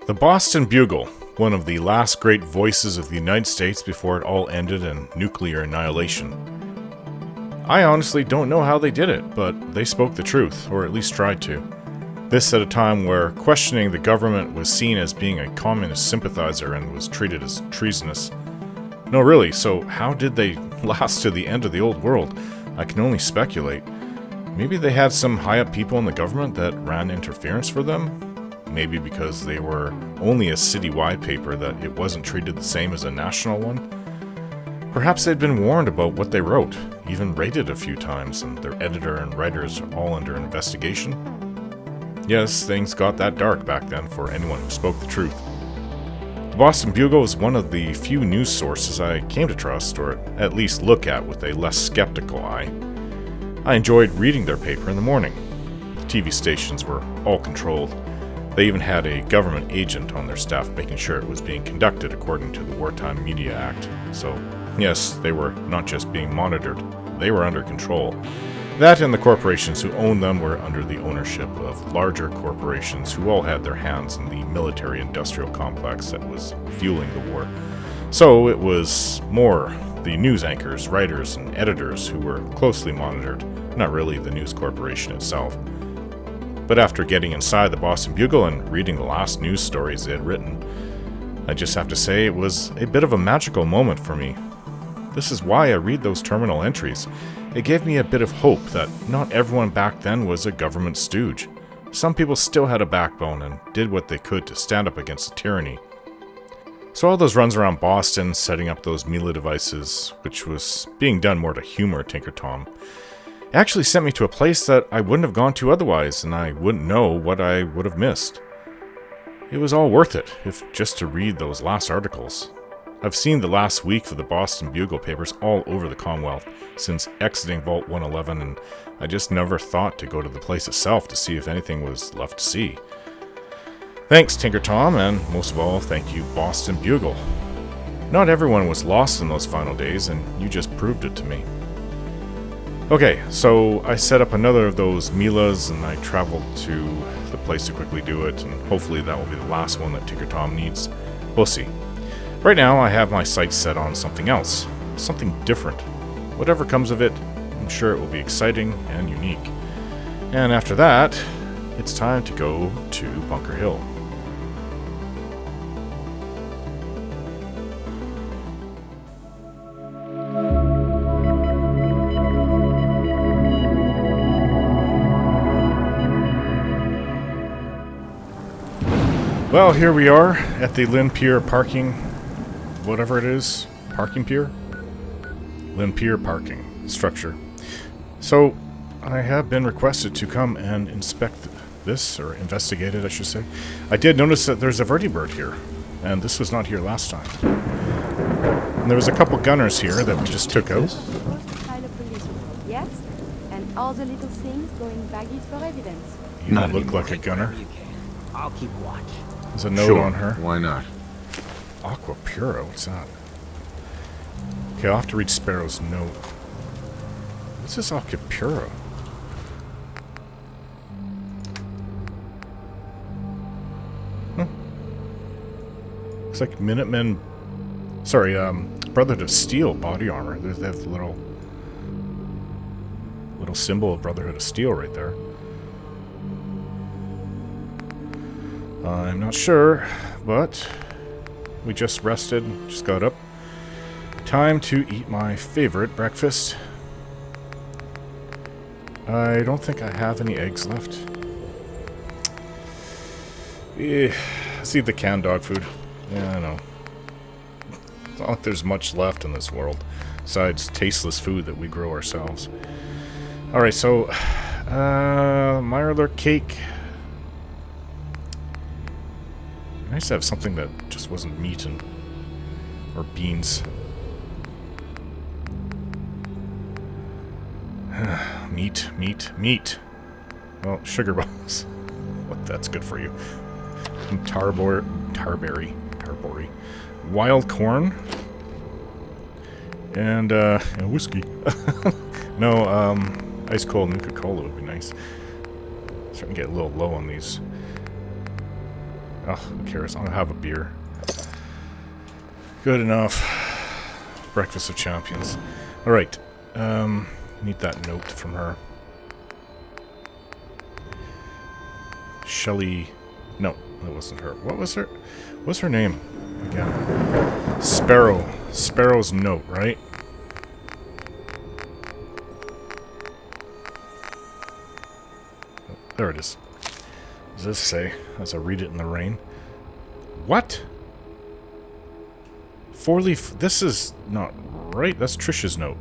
The Boston Bugle, one of the last great voices of the United States before it all ended in nuclear annihilation. I honestly don't know how they did it, but they spoke the truth, or at least tried to. This at a time where questioning the government was seen as being a communist sympathizer and was treated as treasonous. No, really, so how did they last to the end of the old world? I can only speculate. Maybe they had some high-up people in the government that ran interference for them? Maybe because they were only a citywide paper that it wasn't treated the same as a national one? Perhaps they'd been warned about what they wrote, even rated a few times, and their editor and writers are all under investigation? Yes, things got that dark back then for anyone who spoke the truth. The Boston Bugle is one of the few news sources I came to trust, or at least look at with a less skeptical eye. I enjoyed reading their paper in the morning. The TV stations were all controlled. They even had a government agent on their staff making sure it was being conducted according to the Wartime Media Act. So, yes, they were not just being monitored, they were under control. That and the corporations who owned them were under the ownership of larger corporations who all had their hands in the military-industrial complex that was fueling the war. So it was more the news anchors, writers, and editors who were closely monitored, not really the news corporation itself. But after getting inside the Boston Bugle and reading the last news stories they had written, I just have to say it was a bit of a magical moment for me. This is why I read those terminal entries. It gave me a bit of hope that not everyone back then was a government stooge. Some people still had a backbone and did what they could to stand up against the tyranny. So all those runs around Boston, setting up those Mila devices, which was being done more to humor Tinker Tom, actually sent me to a place that I wouldn't have gone to otherwise, and I wouldn't know what I would have missed. It was all worth it, if just to read those last articles. I've seen the last week of the Boston Bugle papers all over the Commonwealth since exiting Vault 111, and I just never thought to go to the place itself to see if anything was left to see. Thanks, Tinker Tom, and most of all, thank you, Boston Bugle. Not everyone was lost in those final days, and you just proved it to me. Okay, so I set up another of those Milas, and I traveled to the place to quickly do it, and hopefully that will be the last one that Tinker Tom needs. We'll see. Right now, I have my sights set on something else, something different. Whatever comes of it, I'm sure it will be exciting and unique. And after that, it's time to go to Bunker Hill. Well, here we are at the Lynn Pier parking, whatever it is, parking pier? Lynn Pier parking structure. So, I have been requested to come and inspect this, or investigate it, I should say. I did notice that there's a vertibird here, and this was not here last time. And there was a couple gunners here that we just took out. Yes, and all the little things going baggies for evidence. You don't look like a gunner. I'll keep watch. There's a note on her. Why not? Aqua Pura, what's that? Okay, I'll have to read Sparrow's note. What's this Aqua Pura? Looks like Minutemen... Sorry, Brotherhood of Steel body armor. They have the little symbol of Brotherhood of Steel right there. I'm not sure, but we just rested, just got up. Time to eat my favorite breakfast. I don't think I have any eggs left. Let's eat the canned dog food. Yeah, I know. It's not like there's much left in this world, besides tasteless food that we grow ourselves. Alright, so, Mirelurk cake. Nice to have something that just wasn't meat or beans. meat. Well, sugar balls. What? That's good for you. And tarberry. Wild corn. And whiskey. No, ice cold Nuka Cola would be nice. Starting to get a little low on these. Oh, who cares? I'll have a beer. Good enough. Breakfast of Champions. Alright. Need that note from her. Shelley... No, that wasn't her. What was her... What's her name? Again. Sparrow. Sparrow's note, right? Oh, there it is. What does this say as I read it in the rain? What? Four-leaf... This is not right. That's Trisha's note.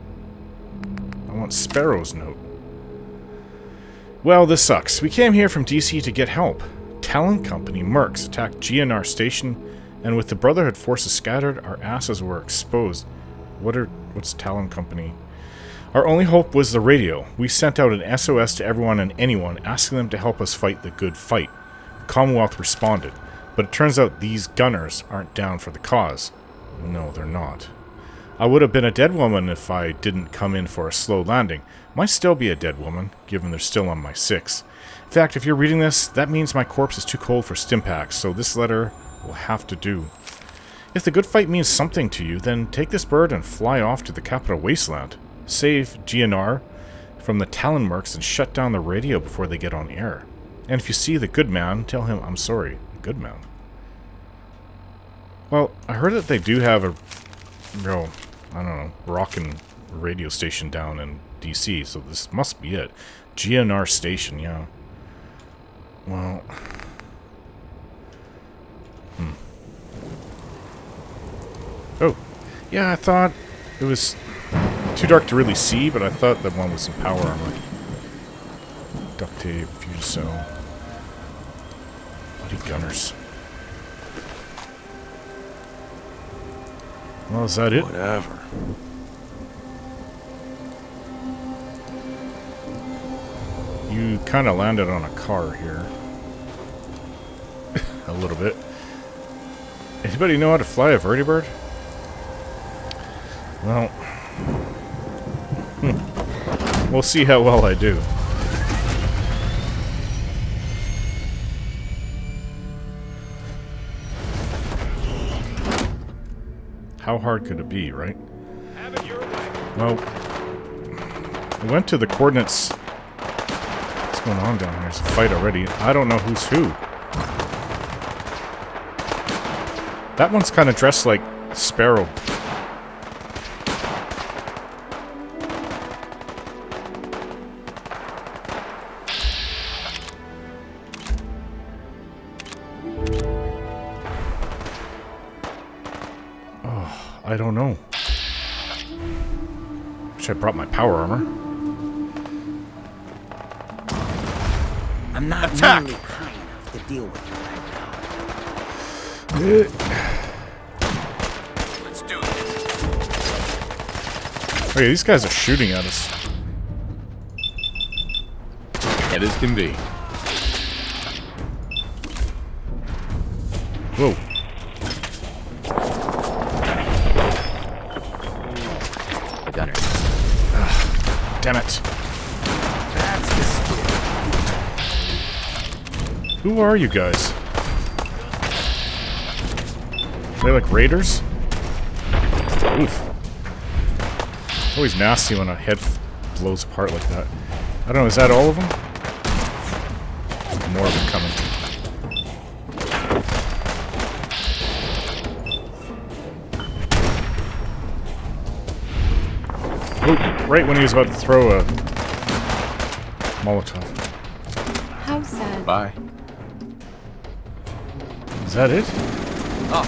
I want Sparrow's note. Well, this sucks. We came here from DC to get help. Talon Company mercs attacked GNR station, and with the Brotherhood forces scattered, our asses were exposed. What's Talon Company? Our only hope was the radio. We sent out an SOS to everyone and anyone, asking them to help us fight the good fight. The Commonwealth responded, but it turns out these gunners aren't down for the cause. No, they're not. I would have been a dead woman if I didn't come in for a slow landing. Might still be a dead woman, given they're still on my 6. In fact, if you're reading this, that means my corpse is too cold for stimpaks, so this letter will have to do. If the good fight means something to you, then take this bird and fly off to the capital wasteland. Save GNR from the Talon mercs and shut down the radio before they get on air. And if you see the good man, tell him I'm sorry. The good man. Well, I heard that they do have a real, I don't know, rockin' radio station down in DC, so this must be it. GNR station, yeah. Well... Oh, yeah, I thought it was too dark to really see, but I thought that one was some power armor. Duct tape, fuse cell. Bloody gunners. Well, is that it? Whatever. You kind of landed on a car here. A little bit. Anybody know how to fly a vertibird? Well, we'll see how well I do. How hard could it be, right? Well, I went to the coordinates. What's going on down here? There's a fight already. I don't know who's who. That one's kind of dressed like Sparrow. Oh, I don't know. Wish I brought my power armor. I'm not nearly high enough to deal with you right now. Let's do this. Okay, these guys are shooting at us. Head as can be. Whoa. Gunner. Damn it. That's the spirit. Who are you guys? Are they like raiders? Oof. Always nasty when a head blows apart like that. I don't know, is that all of them? More of them coming. Oh, right when he was about to throw a Molotov. How sad. Bye. Is that it? Oh,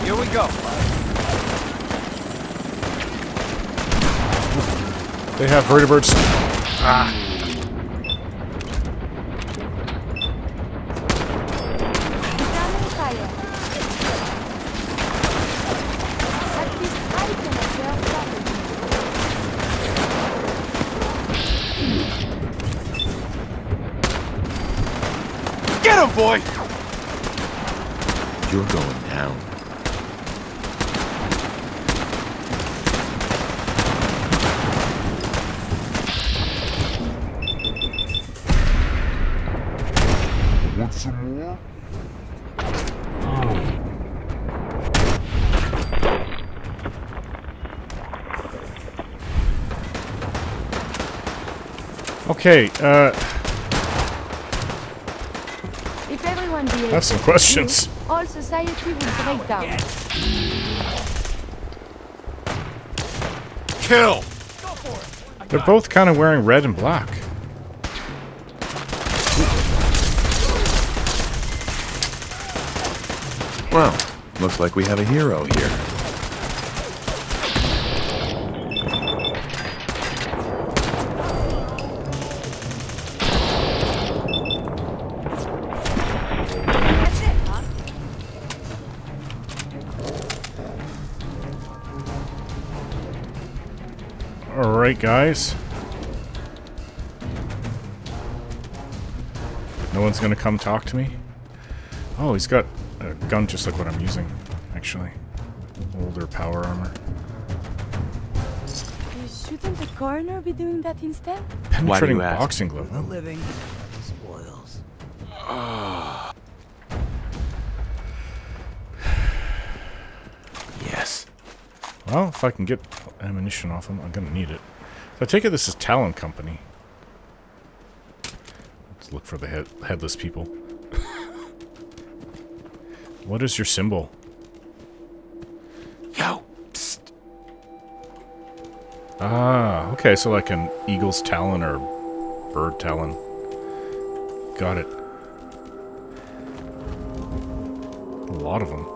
here we go. They have vertibirds. Ah. Down on fire. At least I can observe properly. Get him, boy! You're going down. Want some more? Okay, If everyone behaves Have some as you, questions. all society will break down. Kill! they're both kind of wearing red and black. Well, looks like we have a hero here. That's it, huh? Alright, guys. No one's gonna come talk to me? Oh, he's got a gun just like what I'm using, actually. Older power armor. Shouldn't the coroner be doing that instead? Penetrating ask? boxing glove. The living spoils. Yes. Well, if I can get ammunition off him, I'm gonna need it. So I take it this is Talon Company. Let's look for the headless people. What is your symbol? Yo. Psst. Ah, okay, so like an eagle's talon or bird talon. Got it. A lot of them.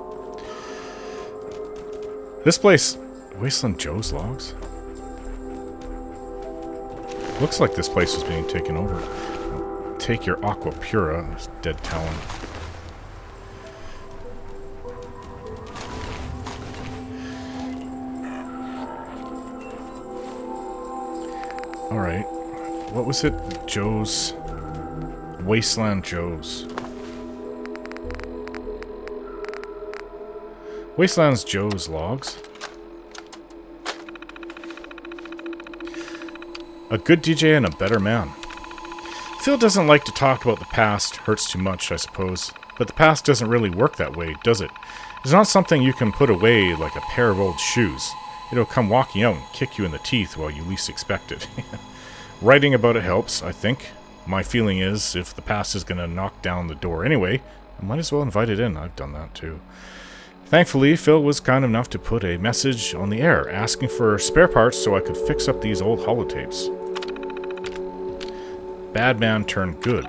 This place, Wasteland Joe's logs? Looks like this place is being taken over. Take your Aqua Pura, dead talon. Alright. What was it? Joe's... Wasteland Joe's. Wasteland's Joe's logs. A good DJ and a better man. Phil doesn't like to talk about the past. Hurts too much, I suppose. But the past doesn't really work that way, does it? It's not something you can put away like a pair of old shoes. It'll come walking out and kick you in the teeth while you least expect it. Writing about it helps, I think. My feeling is, if the past is going to knock down the door anyway, I might as well invite it in. I've done that too. Thankfully, Phil was kind enough to put a message on the air, asking for spare parts so I could fix up these old holotapes. Bad man turned good.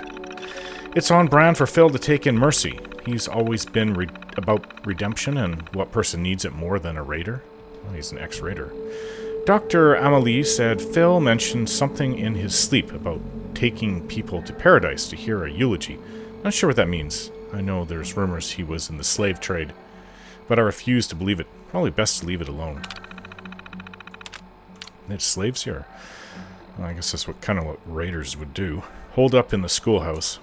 It's on brand for Phil to take in mercy. He's always been about redemption and what person needs it more than a raider. Well, he's an ex-raider. Dr. Amelie said Phil mentioned something in his sleep about taking people to paradise to hear a eulogy. Not sure what that means. I know there's rumors he was in the slave trade, but I refuse to believe it. Probably best to leave it alone. There's slaves here. Well, I guess that's what raiders would do. Hold up in the schoolhouse.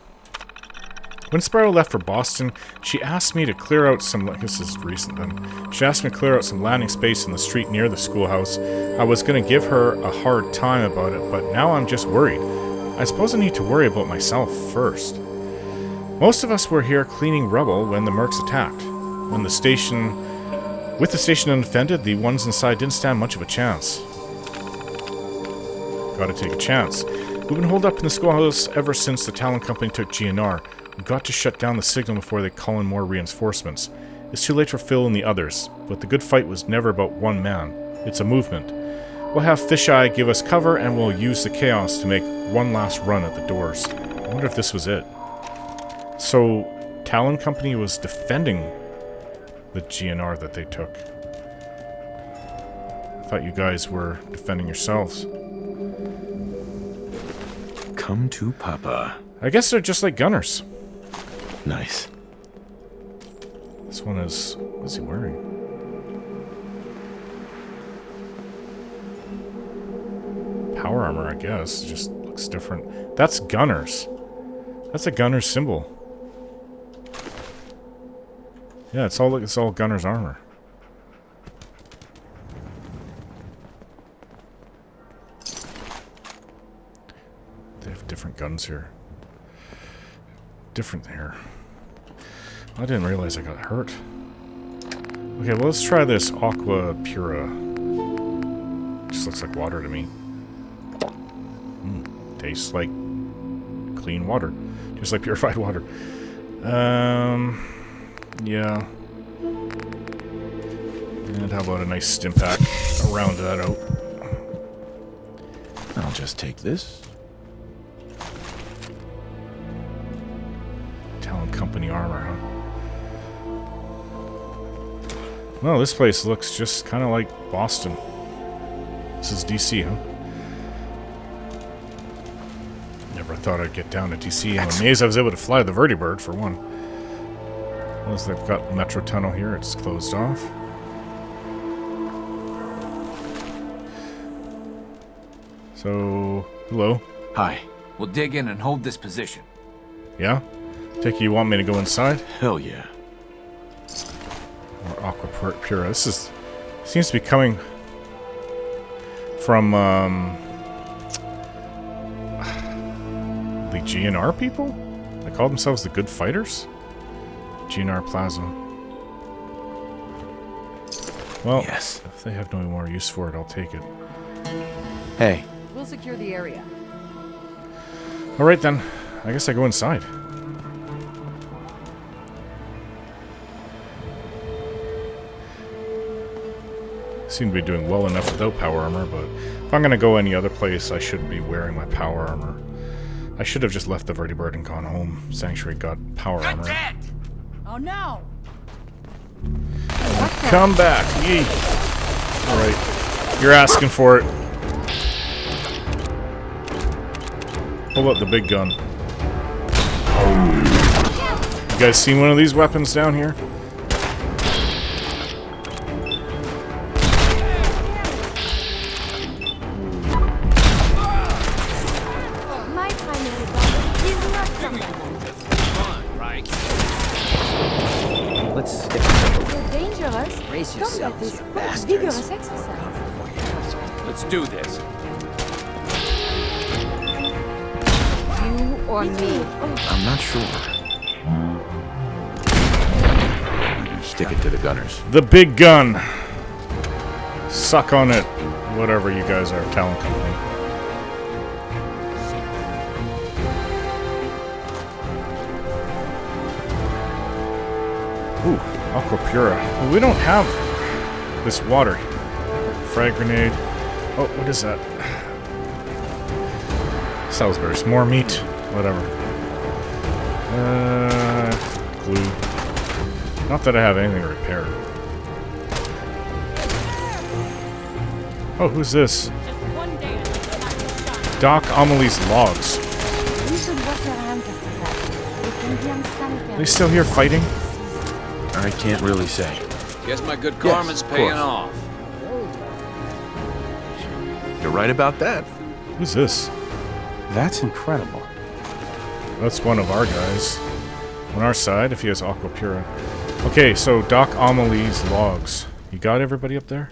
When Spiral left for Boston, she asked me to clear out some... This is recent then. She asked me to clear out some landing space in the street near the schoolhouse. I was going to give her a hard time about it, but now I'm just worried. I suppose I need to worry about myself first. Most of us were here cleaning rubble when the mercs attacked. With the station undefended, the ones inside didn't stand much of a chance. Gotta take a chance. We've been holed up in the schoolhouse ever since the Talon Company took GNR. We've got to shut down the signal before they call in more reinforcements. It's too late for Phil and the others, but the good fight was never about one man. It's a movement. We'll have Fisheye give us cover, and we'll use the chaos to make one last run at the doors. I wonder if this was it. So, Talon Company was defending the GNR that they took. I thought you guys were defending yourselves. Come to Papa. I guess they're just like gunners. Nice. This one is... What's he wearing? Power armor, I guess. Just looks different. That's gunners. That's a gunner's symbol. Yeah, it's all gunner's armor. They have different guns here. Different here. I didn't realize I got hurt. Okay, well, let's try this Aqua Pura. Just looks like water to me. Tastes like clean water. Just like purified water. Yeah. And how about a nice stim pack? I'll round that out. I'll just take this. Talon Company armor, huh? Well, this place looks just kind of like Boston. This is DC, huh? Never thought I'd get down to DC. I'm amazed I was able to fly the vertibird, for one. Unless they've got the metro tunnel here, it's closed off. So, hello. Hi. We'll dig in and hold this position. Yeah? Take it you want me to go inside? Hell yeah. Or Aqua Pura. This is... seems to be coming from, the GNR people? They call themselves the Good Fighters? GNR Plaza. Well, Yes. if they have no more use for it, I'll take it. Hey. We'll secure the area. Alright then. I guess I go inside. Seem to be doing well enough without power armor, but if I'm gonna go any other place, I should be wearing my power armor. I should have just left the vertibird and gone home. Sanctuary got power armor. Oh no! Come back! Yee! Alright. You're asking for it. Pull out the big gun. You guys seen one of these weapons down here? My primary goal is not combat. Let's stick You're dangerous. Brace Combat yourselves, is you quite bastards. vigorous exercise. Let's do this. You or me? I'm not sure. Stick it to the gunners. The big gun! Suck on it. Whatever you guys are, Talon Company. Ooh, Aqua Pura. Well, we don't have this water. Frag grenade. Oh, what is that? Salisbury's. More meat. Whatever. Glue. Not that I have anything to repair. Oh, who's this? Doc Amelie's logs. You should wash your hands after that. It can be unsanitary. They still here fighting? I can't really say. Guess my good karma's of paying course. off. You're right about that. Who's this? That's incredible. That's one of our guys. On our side, if he has Aqua Pura. Okay, so Doc Amelie's logs. You got everybody up there?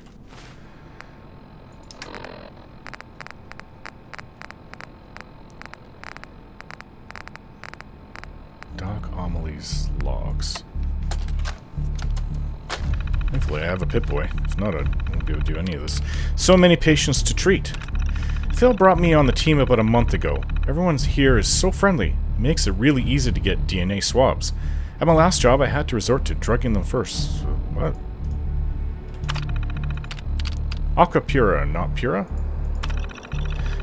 Doc Amelie's logs. Thankfully, I have a Pip-Boy. If not, I won't be able to do any of this. So many patients to treat. Phil brought me on the team about a month ago. Everyone here is so friendly. It makes it really easy to get DNA swabs. At my last job, I had to resort to drugging them first. What? Aqua Pura, not Pura?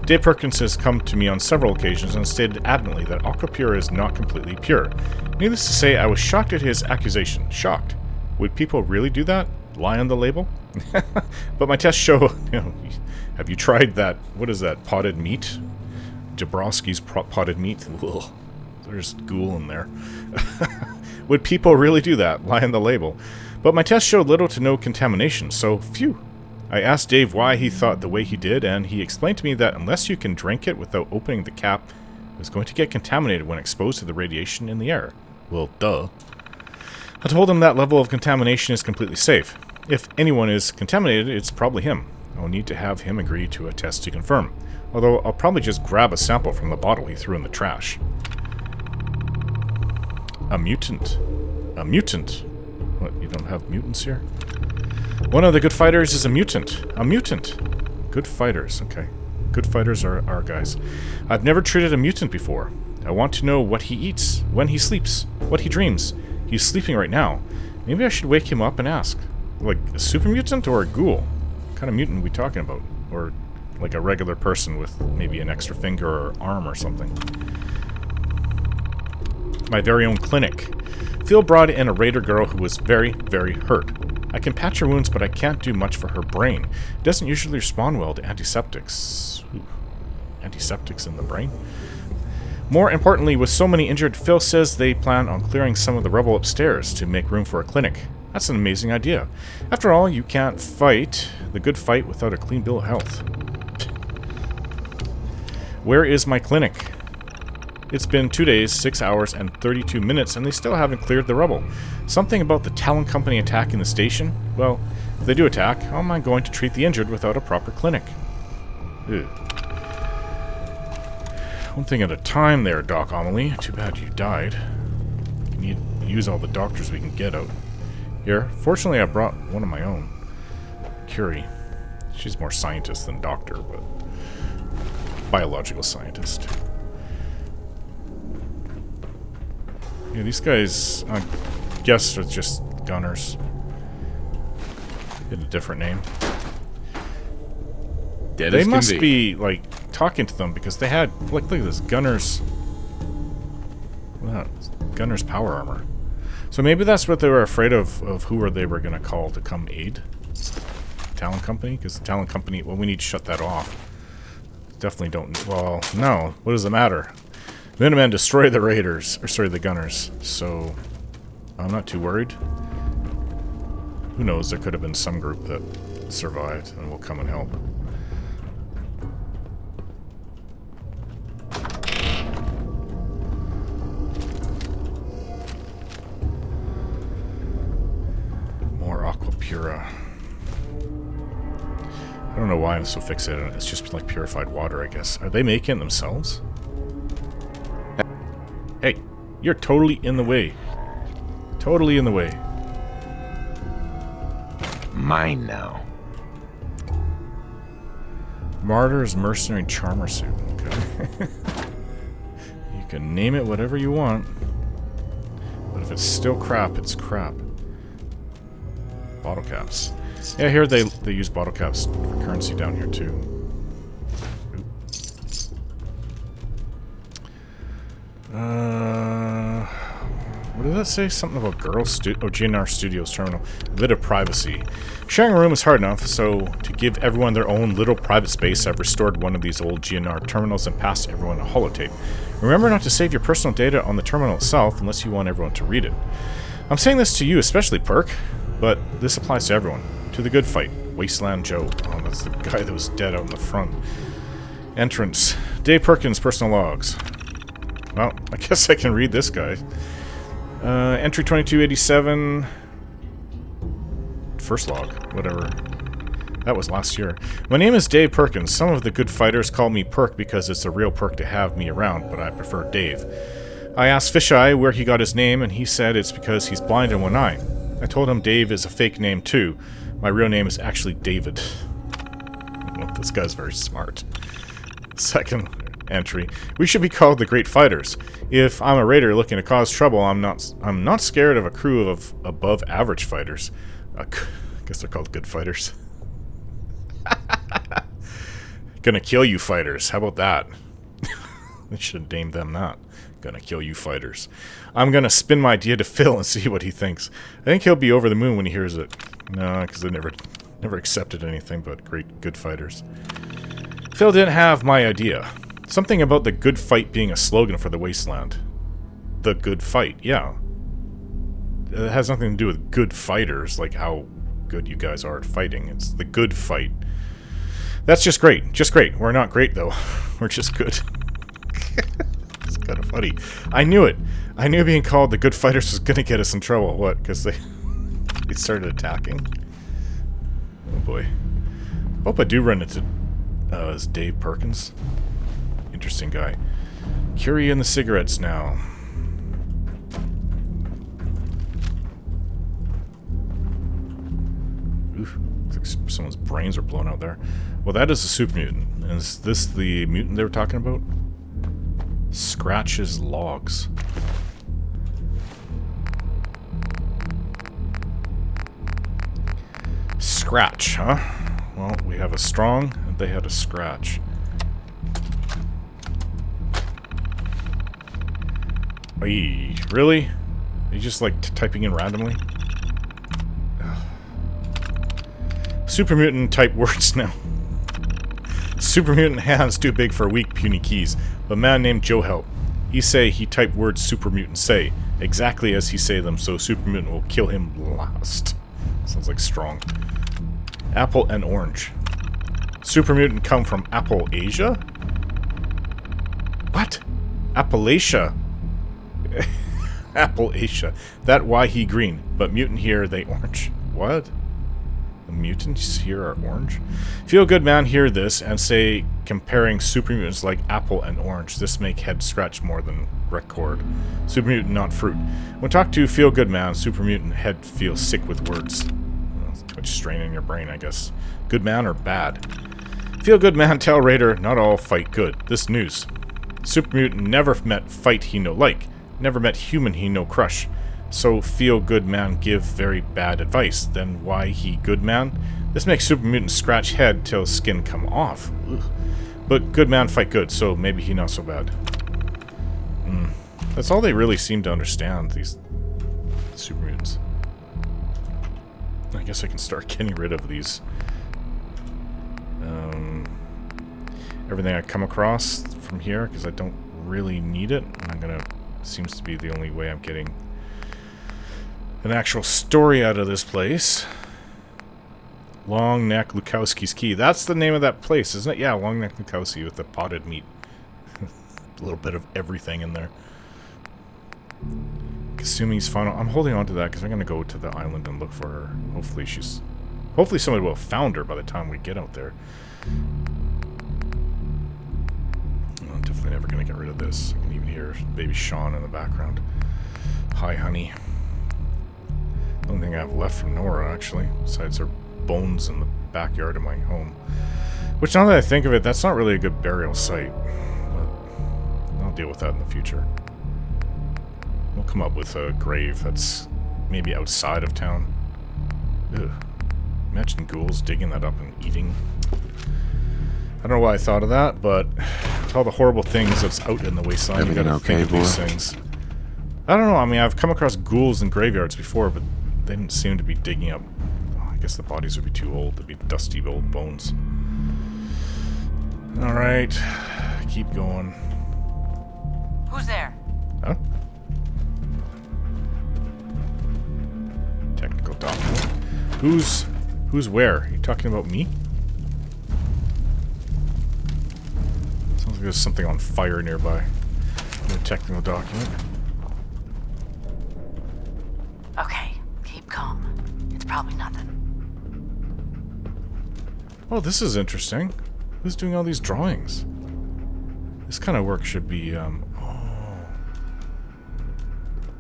Dave Perkins has come to me on several occasions and stated adamantly that Aqua Pura is not completely pure. Needless to say, I was shocked at his accusation. Shocked. Would people really do that? Lie on the label? But my tests show, have you tried that, what is that, potted meat? Dabrowski's potted meat? Ugh, there's ghoul in there. Would people really do that? Lie on the label? But my test showed little to no contamination, so phew. I asked Dave why he thought the way he did, and he explained to me that unless you can drink it without opening the cap, it was going to get contaminated when exposed to the radiation in the air. Well, duh. I told him that level of contamination is completely safe. If anyone is contaminated, it's probably him. I'll need to have him agree to a test to confirm. Although, I'll probably just grab a sample from the bottle he threw in the trash. A mutant. A mutant? What, you don't have mutants here? One of the good fighters is a mutant. A mutant. Good fighters, okay. Good fighters are our guys. I've never treated a mutant before. I want to know what he eats, when he sleeps, what he dreams. He's sleeping right now. Maybe I should wake him up and ask. Like, a super mutant or a ghoul? What kind of mutant are we talking about? Or like a regular person with maybe an extra finger or arm or something. My very own clinic. Phil brought in a raider girl who was very, very hurt. I can patch her wounds, but I can't do much for her brain. It doesn't usually respond well to antiseptics. Ooh. Antiseptics in the brain? More importantly, with so many injured, Phil says they plan on clearing some of the rubble upstairs to make room for a clinic. That's an amazing idea. After all, you can't fight the good fight without a clean bill of health. Where is my clinic? It's been 2 days, 6 hours, and 32 minutes, and they still haven't cleared the rubble. Something about the Talon Company attacking the station? Well, if they do attack, how am I going to treat the injured without a proper clinic? Ugh. One thing at a time there, Doc Amelie. Too bad you died. We need to use all the doctors we can get out. Here, fortunately I brought one of my own. Curie. She's more scientist than doctor, but biological scientist. Yeah, these guys, I guess, are just gunners. Get a different name. Dead They as can must be, like, talking to them because they had, like, look at this, gunners. Wow, gunners power armor. So maybe that's what they were afraid of who they were going to call to come aid. Talon Company? Because the Talon Company, well, we need to shut that off. Definitely don't, well, no. What does it matter? Minutemen destroy the raiders, or sorry, the gunners. So, I'm not too worried. Who knows, there could have been some group that survived and will come and help. More Aquapura. I don't know why I'm so fixated on it. It's just like purified water, I guess. Are they making it themselves? Hey, you're totally in the way. Totally in the way. Mine now. Martyr's Mercenary Charmer Suit. Okay. You can name it whatever you want. But if it's still crap, it's crap. Bottle caps. Yeah, here they use bottle caps for currency down here too. What did that say? Something about GNR Studios terminal. A bit of privacy. Sharing a room is hard enough, so to give everyone their own little private space, I've restored one of these old GNR terminals and passed everyone a holotape. Remember not to save your personal data on the terminal itself unless you want everyone to read it. I'm saying this to you, especially Perk, but this applies to everyone. To the good fight. Wasteland Joe. Oh, that's the guy that was dead out in the front. Entrance. Dave Perkins' personal logs. Well, I guess I can read this guy. Entry 2287. First log. Whatever. That was last year. My name is Dave Perkins. Some of the good fighters call me Perk because it's a real perk to have me around, but I prefer Dave. I asked Fisheye where he got his name, and he said it's because he's blind in one eye. I told him Dave is a fake name too. My real name is actually David. Well, this guy's very smart. Second entry. We should be called the Great Fighters. If I'm a raider looking to cause trouble, I'm not scared of a crew of above average fighters. I guess they're called good fighters. Gonna kill you fighters. How about that? They should have named them that. Gonna kill you fighters. I'm gonna spin my idea to Phil and see what he thinks. I think he'll be over the moon when he hears it. No, because they never accepted anything but good fighters. Phil didn't have my idea. Something about the good fight being a slogan for the wasteland. The good fight, yeah. It has nothing to do with good fighters, like how good you guys are at fighting. It's the good fight. That's just great. Just great. We're not great, though. We're just good. It's kind of funny. I knew it. I knew being called the good fighters was going to get us in trouble. What? Because they started attacking? Oh, boy. Hope I do run into is Dave Perkins. Interesting guy. Curie and the cigarettes now. Oof. Looks like someone's brains are blown out there. Well, that is a super mutant. Is this the mutant they were talking about? Scratches logs. Scratch, huh? Well, we have a strong, and they had a scratch. Eee, really? Are you just like typing in randomly? Super mutant type words now. Super mutant hands too big for weak puny keys. But man named Joe help. He say he type words super mutant say exactly as he say them, so super mutant will kill him last. Sounds like strong. Apple and orange. Super mutant come from Apple Asia? What? Appalachia. Appalachia. That why he green, but mutant here they orange. What? The mutants here are orange? Feel good man hear this and say comparing super mutants like apple and orange. This make head scratch more than record. Super mutant not fruit. When talk to feel good man, super mutant head feels sick with words. Well, too much strain in your brain, I guess. Good man or bad? Feel good man tell Raider not all fight good. This news. Super mutant never met fight he no like. Never met human he no crush. So feel good man give very bad advice. Then why he good man? This makes super mutant scratch head till skin come off. Ugh. But good man fight good, so maybe he not so bad. That's all they really seem to understand, these super mutants. I guess I can start getting rid of these. Everything I come across from here, because I don't really need it. I'm gonna... Seems to be the only way I'm getting an actual story out of this place. Long Neck Lukowski's Key. That's the name of that place, isn't it? Yeah, Long Neck Lukowski with the potted meat. A little bit of everything in there. Kasumi's final... I'm holding on to that because I'm going to go to the island and look for her. Hopefully she's... Hopefully somebody will have found her by the time we get out there. I'm definitely never going to get rid of this. I can even hear baby Sean in the background. Hi, honey. The only thing I have left from Nora, actually, besides her bones in the backyard of my home. Which, now that I think of it, that's not really a good burial site. But I'll deal with that in the future. We'll come up with a grave that's maybe outside of town. Ugh. Imagine ghouls digging that up and eating. I don't know why I thought of that, but with all the horrible things that's out in the wasteland, Everything you gotta think of these things. I don't know, I mean, I've come across ghouls in graveyards before, but they didn't seem to be digging up. Oh, I guess the bodies would be too old. They'd be dusty old bones. Alright. Keep going. Who's there? Huh? Technical document. Who's where? Are you talking about me? Sounds like there's something on fire nearby. No technical document. Okay, keep calm. It's probably nothing. Oh, this is interesting. Who's doing all these drawings? This kind of work should be, oh.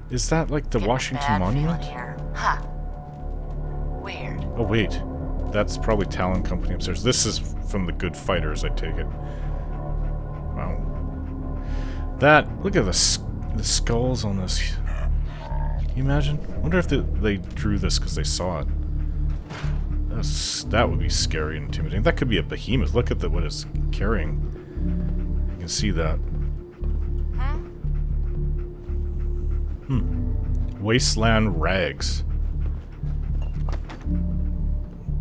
Is that like the Washington Monument? Here. Huh. Weird. Oh, wait. That's probably Talon Company upstairs. This is from the Good Fighters, I take it. Wow. That, look at the skulls on this. Can you imagine? I wonder if they drew this because they saw it. That would be scary and intimidating. That could be a behemoth. Look at what it's carrying. You can see that. Wasteland rags.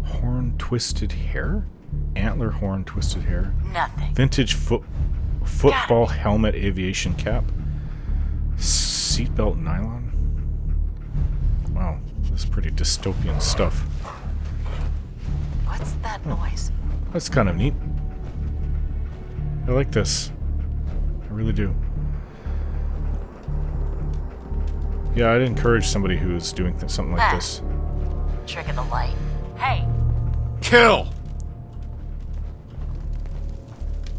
Horn twisted hair? Antler horn twisted hair. Nothing. Vintage football helmet aviation cap. Seatbelt nylon. Wow, this is pretty dystopian stuff. What's that noise? That's kind of neat. I like this. I really do. Yeah, I'd encourage somebody who's doing something like this. Trick of the light. Hey! Kill!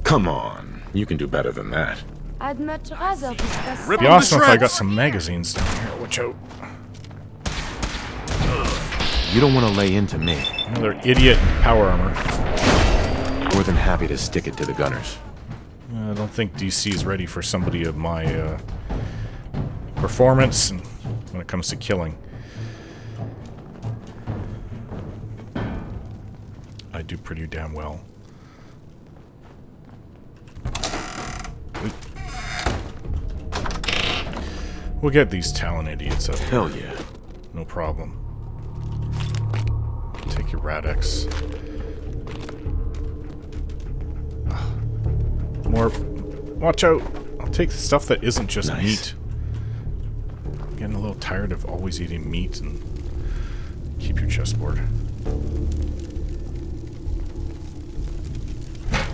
Come on. You can do better than that. I'd much rather discuss... It'd be awesome if I got some magazines down here. Watch out. You don't want to lay into me. Another idiot in power armor. More than happy to stick it to the gunners. I don't think DC is ready for somebody of my performance and when it comes to killing. I do pretty damn well. We'll get these Talon idiots up. Hell yeah. No problem. Take your Radex. More. Watch out! I'll take the stuff that isn't just meat. I'm getting a little tired of always eating meat and keep your chessboard.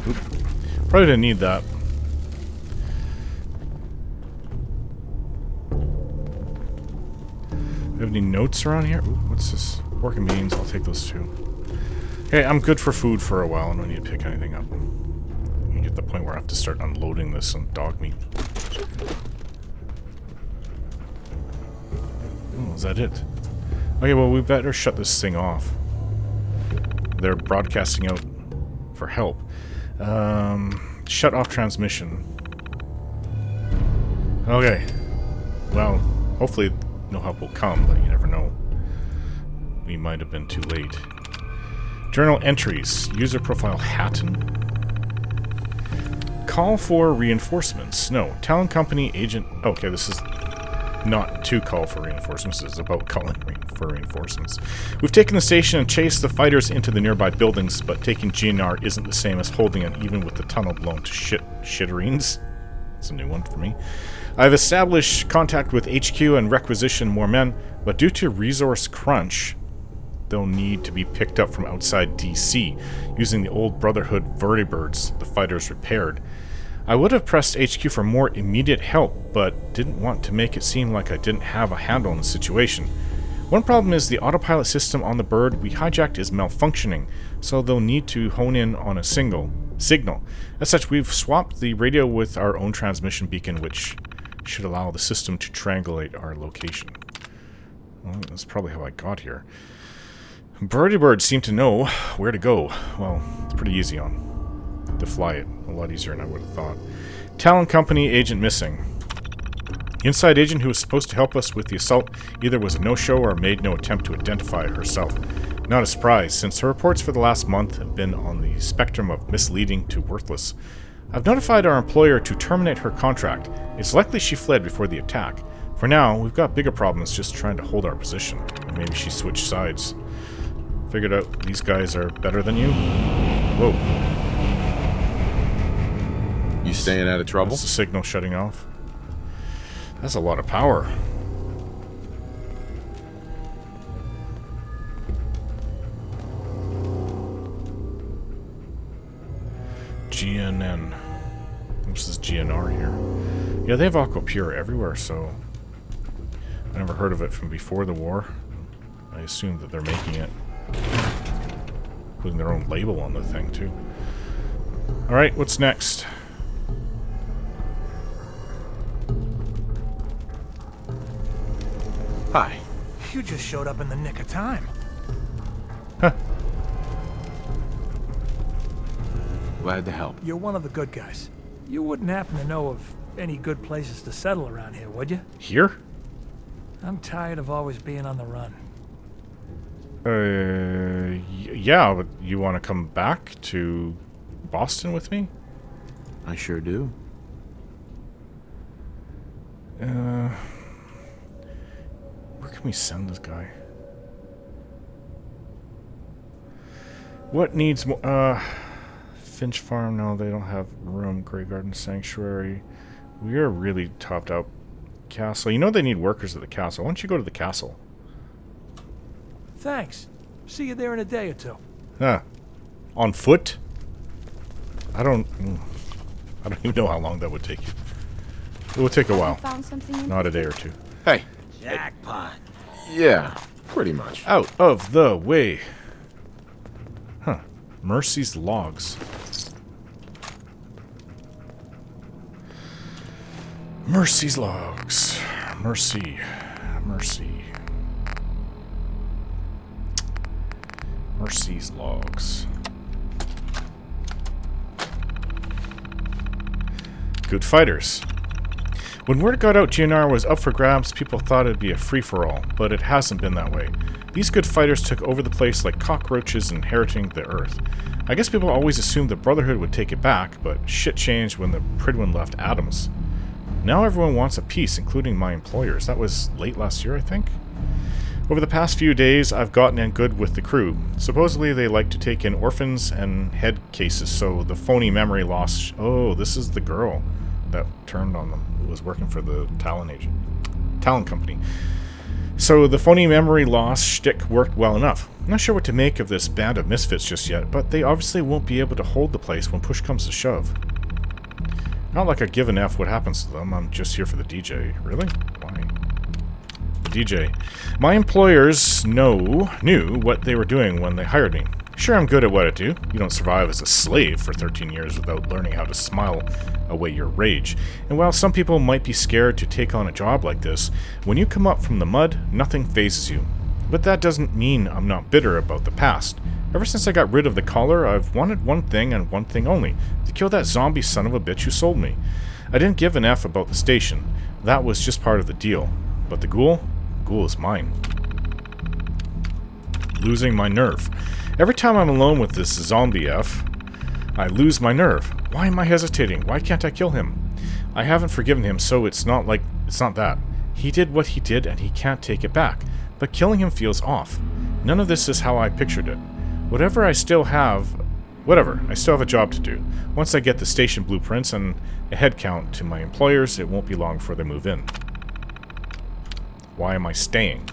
Oop. Probably didn't need that. Have any notes around here? Ooh, what's this? Pork and beans. I'll take those too. Okay, I'm good for food for a while. I don't need to pick anything up. You get the point where I have to start unloading this on dog meat. Oh, is that it? Okay, well, we better shut this thing off. They're broadcasting out for help. Shut off transmission. Okay. Well, hopefully no help will come, but you never know. We might have been too late. Journal entries. User profile Hatton. Call for reinforcements. No. Talon Company agent... Okay, this is not to call for reinforcements. This is about calling for reinforcements. We've taken the station and chased the fighters into the nearby buildings, but taking GNR isn't the same as holding it, even with the tunnel blown to shitterines. That's a new one for me. I've established contact with HQ and requisitioned more men, but due to resource crunch, they'll need to be picked up from outside DC, using the old Brotherhood vertibirds the fighters repaired. I would have pressed HQ for more immediate help, but didn't want to make it seem like I didn't have a handle on the situation. One problem is the autopilot system on the bird we hijacked is malfunctioning, so they'll need to hone in on a signal. As such, we've swapped the radio with our own transmission beacon, which should allow the system to triangulate our location. Well, that's probably how I got here. Vertibirds seem to know where to go. Well, it's pretty easy to fly it. A lot easier than I would have thought. Talon Company agent missing. Inside agent who was supposed to help us with the assault either was a no-show or made no attempt to identify herself. Not a surprise, since her reports for the last month have been on the spectrum of misleading to worthless. I've notified our employer to terminate her contract. It's likely she fled before the attack. For now, we've got bigger problems just trying to hold our position. Or maybe she switched sides. Figured out these guys are better than you? Whoa. You staying out of trouble? That's the signal shutting off. That's a lot of power. GNN. This is GNR here. Yeah, they have Aquapure everywhere, so... I never heard of it from before the war. I assume that they're making it. Putting their own label on the thing, too. Alright, what's next? Hi. You just showed up in the nick of time. Huh. Glad to help. You're one of the good guys. You wouldn't happen to know of any good places to settle around here, would you? Here? I'm tired of always being on the run. Yeah, but you want to come back to Boston with me? I sure do. Where can we send this guy? What needs more? Finch Farm, no, they don't have room. Grey Garden Sanctuary. We are really topped out. Castle. You know they need workers at the castle. Why don't you go to the castle? Thanks. See you there in a day or two. Huh. On foot? I don't even know how long that would take you. It would take a while. Found something Not a day or two. Hey. Jackpot. Yeah, pretty much. Out of the way. Huh. Mercy's logs. Mercy's logs. Mercy. Mercy's logs. Good fighters. When word got out GNR was up for grabs, people thought it'd be a free-for-all, but it hasn't been that way. These good fighters took over the place like cockroaches inheriting the earth. I guess people always assumed the Brotherhood would take it back, but shit changed when the Pridwin left Adams. Now everyone wants a peace, including my employers. That was late last year, I think? Over the past few days, I've gotten in good with the crew. Supposedly, they like to take in orphans and head cases, so the phony memory loss... Oh, this is the girl that turned on them, who was working for the Talon company. So the phony memory loss shtick worked well enough. I'm not sure what to make of this band of misfits just yet, but they obviously won't be able to hold the place when push comes to shove. Not like I give an F what happens to them, I'm just here for the DJ. Really? Why? The DJ. My employers knew what they were doing when they hired me. Sure, I'm good at what I do. You don't survive as a slave for 13 years without learning how to smile away your rage. And while some people might be scared to take on a job like this, when you come up from the mud, nothing phases you. But that doesn't mean I'm not bitter about the past. Ever since I got rid of the collar, I've wanted one thing and one thing only, to kill that zombie son of a bitch who sold me. I didn't give an F about the station. That was just part of the deal. But the ghoul? The ghoul is mine. Losing my nerve. Every time I'm alone with this zombie F, I lose my nerve. Why am I hesitating? Why can't I kill him? I haven't forgiven him, so it's not that. He did what he did and he can't take it back. But killing him feels off. None of this is how I pictured it. Whatever, I still have a job to do. Once I get the station blueprints and a head count to my employers, it won't be long before they move in. Why am I staying?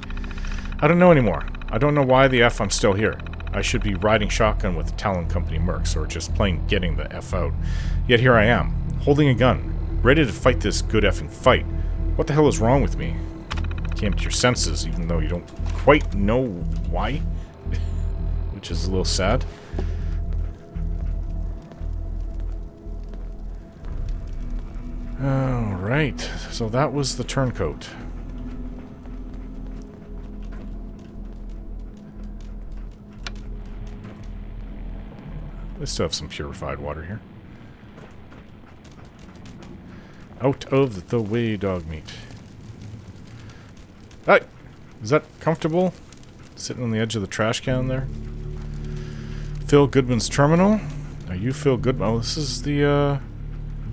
I don't know anymore. I don't know why the F I'm still here. I should be riding shotgun with the Talon Company mercs, or just plain getting the F out. Yet here I am, holding a gun, ready to fight this good effing fight. What the hell is wrong with me? Came to your senses, even though you don't quite know why, which is a little sad. Alright, so that was the turncoat. I still have some purified water here. Out of the way, dog meat. Hey! Is that comfortable? Sitting on the edge of the trash can there? Phil Goodman's terminal? Are you Phil Goodman? Oh, this is the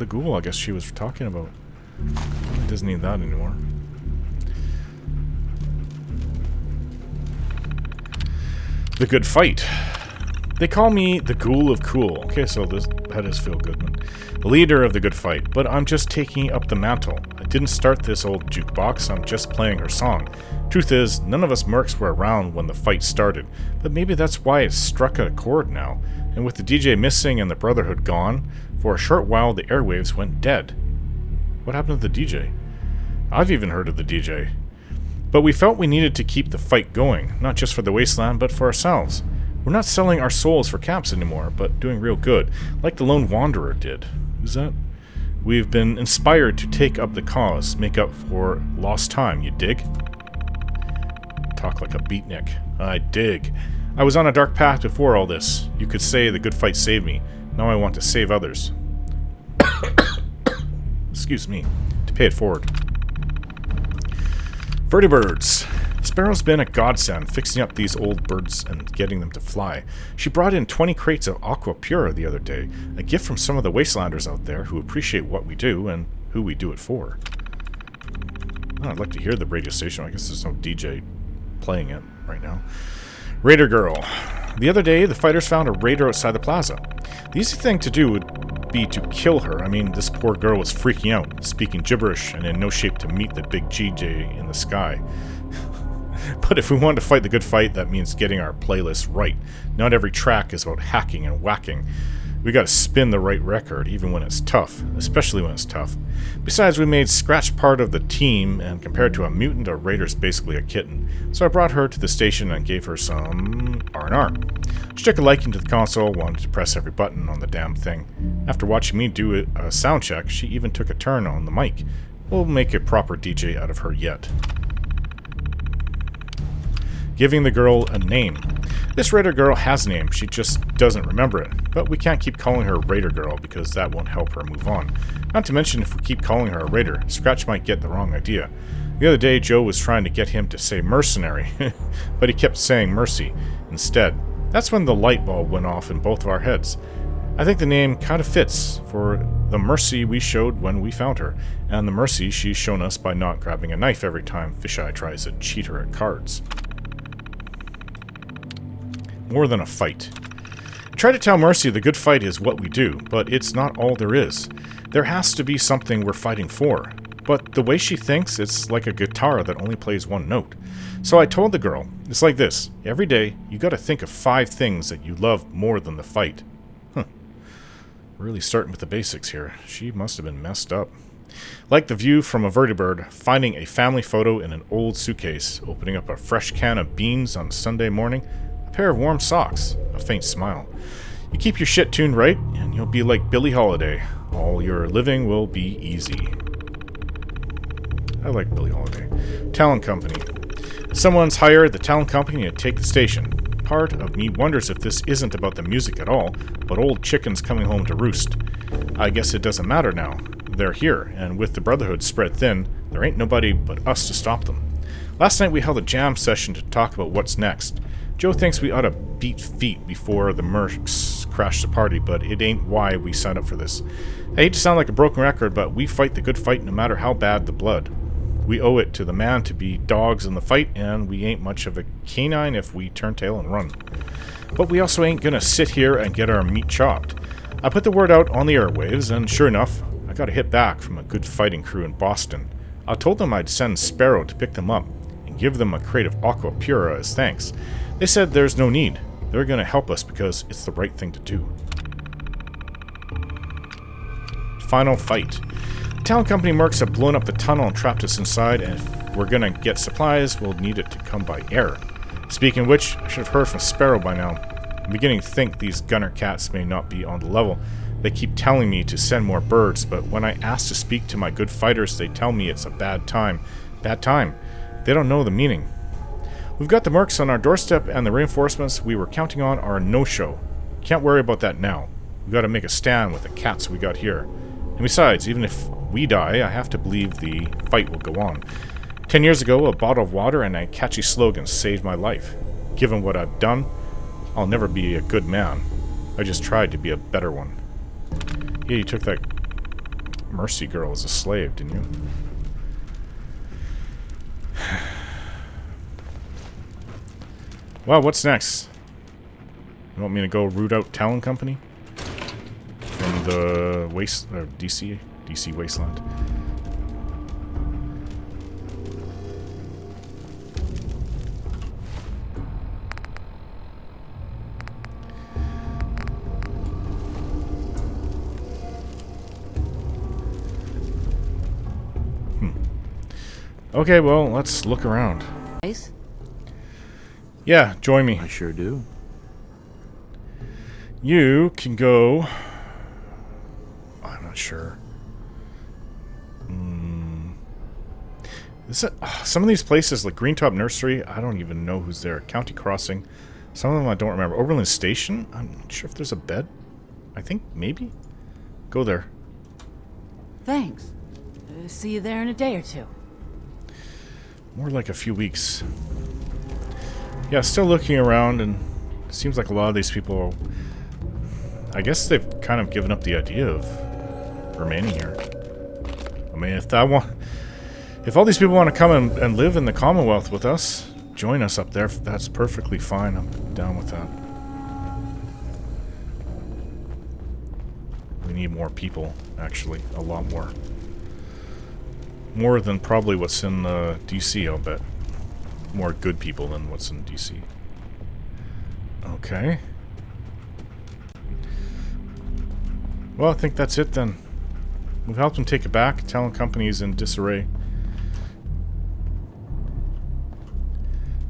ghoul I guess she was talking about. It doesn't need that anymore. The good fight. They call me the Ghoul of Cool. Okay, so that is Phil Goodman. The leader of the good fight, but I'm just taking up the mantle. I didn't start this old jukebox, I'm just playing her song. Truth is, none of us mercs were around when the fight started, but maybe that's why it struck a chord now. And with the DJ missing and the Brotherhood gone, for a short while the airwaves went dead. What happened to the DJ? I've even heard of the DJ. But we felt we needed to keep the fight going, not just for the wasteland, but for ourselves. We're not selling our souls for caps anymore, but doing real good, like the Lone Wanderer did. Who's that? We've been inspired to take up the cause, make up for lost time, you dig? Talk like a beatnik. I dig. I was on a dark path before all this. You could say the good fight saved me. Now I want to save others. Excuse me. To pay it forward. Vertibirds. Sparrow's been a godsend, fixing up these old birds and getting them to fly. She brought in 20 crates of Aqua Pura the other day, a gift from some of the Wastelanders out there who appreciate what we do and who we do it for. Oh, I'd like to hear the radio station. I guess there's no DJ playing it right now. Raider Girl. The other day, the fighters found a raider outside the plaza. The easy thing to do would be to kill her. I mean, this poor girl was freaking out, speaking gibberish, and in no shape to meet the big GJ in the sky. But if we want to fight the good fight, that means getting our playlist right. Not every track is about hacking and whacking. We gotta spin the right record, even when it's tough, especially when it's tough. Besides, we made Scratch part of the team, and compared to a mutant, a raider's basically a kitten. So I brought her to the station and gave her some R&R. She took a liking to the console, wanted to press every button on the damn thing. After watching me do a sound check, she even took a turn on the mic. We'll make a proper DJ out of her yet. Giving the girl a name. This Raider girl has a name, she just doesn't remember it. But we can't keep calling her Raider girl because that won't help her move on. Not to mention, if we keep calling her a Raider, Scratch might get the wrong idea. The other day, Joe was trying to get him to say mercenary, but he kept saying mercy instead. That's when the light bulb went off in both of our heads. I think the name kind of fits for the mercy we showed when we found her, and the mercy she's shown us by not grabbing a knife every time Fisheye tries to cheat her at cards. More than a fight. I try to tell Mercy the good fight is what we do, but it's not all there is. There has to be something we're fighting for. But the way she thinks, it's like a guitar that only plays one note. So I told the girl, it's like this. Every day, you gotta think of 5 things that you love more than the fight. Really starting with the basics here. She must have been messed up. Like the view from a vertibird, finding a family photo in an old suitcase, opening up a fresh can of beans on a Sunday morning, a pair of warm socks, a faint smile. You keep your shit tuned right, and you'll be like Billie Holiday. All your living will be easy. I like Billie Holiday. Talent company. Someone's hired the talent company to take the station. Part of me wonders if this isn't about the music at all, but old chickens coming home to roost. I guess it doesn't matter now. They're here, and with the Brotherhood spread thin, there ain't nobody but us to stop them. Last night we held a jam session to talk about what's next. Joe thinks we ought to beat feet before the mercs crash the party, but it ain't why we signed up for this. I hate to sound like a broken record, but we fight the good fight no matter how bad the blood. We owe it to the man to be dogs in the fight, and we ain't much of a canine if we turn tail and run. But we also ain't gonna sit here and get our meat chopped. I put the word out on the airwaves, and sure enough, I got a hit back from a good fighting crew in Boston. I told them I'd send Sparrow to pick them up and give them a crate of Aqua Pura as thanks. They said there's no need. They're gonna help us because it's the right thing to do. Final fight. Talent company mercs have blown up the tunnel and trapped us inside, and if we're gonna get supplies, we'll need it to come by air. Speaking of which, I should have heard from Sparrow by now. I'm beginning to think these gunner cats may not be on the level. They keep telling me to send more birds, but when I ask to speak to my good fighters, they tell me it's a bad time. Bad time. They don't know the meaning. We've got the mercs on our doorstep, and the reinforcements we were counting on are a no-show. Can't worry about that now. We've got to make a stand with the cats we got here. And besides, even if we die, I have to believe the fight will go on. 10 years ago, a bottle of water and a catchy slogan saved my life. Given what I've done, I'll never be a good man. I just tried to be a better one. Yeah, you took that Mercy girl as a slave, didn't you? Well, what's next? You want me to go root out Talon Company? From the waste, or DC Wasteland. Okay, well, let's look around. Nice. Yeah, join me. I sure do. You can go... I'm not sure. Some of these places, like Greentop Nursery, I don't even know who's there. County Crossing. Some of them I don't remember. Oberlin Station? I'm not sure if there's a bed. I think maybe. Go there. Thanks. See you there in a day or two. More like a few weeks. Yeah, still looking around, and it seems like a lot of these people... I guess they've kind of given up the idea of remaining here. I mean, if all these people want to come and live in the Commonwealth with us, join us up there, that's perfectly fine. I'm down with that. We need more people, actually. A lot more. More than probably what's in DC, I'll bet. More good people than what's in DC. Okay. Well, I think that's it then. We've helped them take it back. Talent company's in disarray.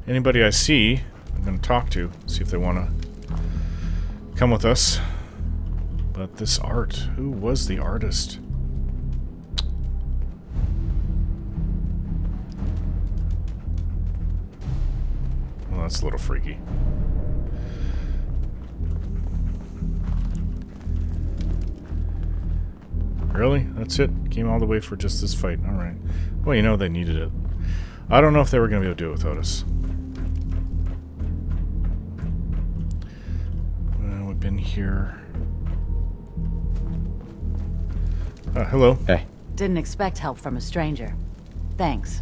Anybody I see, I'm going to talk to. See if they want to come with us. But this art, who was the artist? Well, that's a little freaky. Really? That's it? Came all the way for just this fight. Alright. Well, you know, they needed it. I don't know if they were going to be able to do it without us. We've been here. Hello. Hey. Didn't expect help from a stranger. Thanks.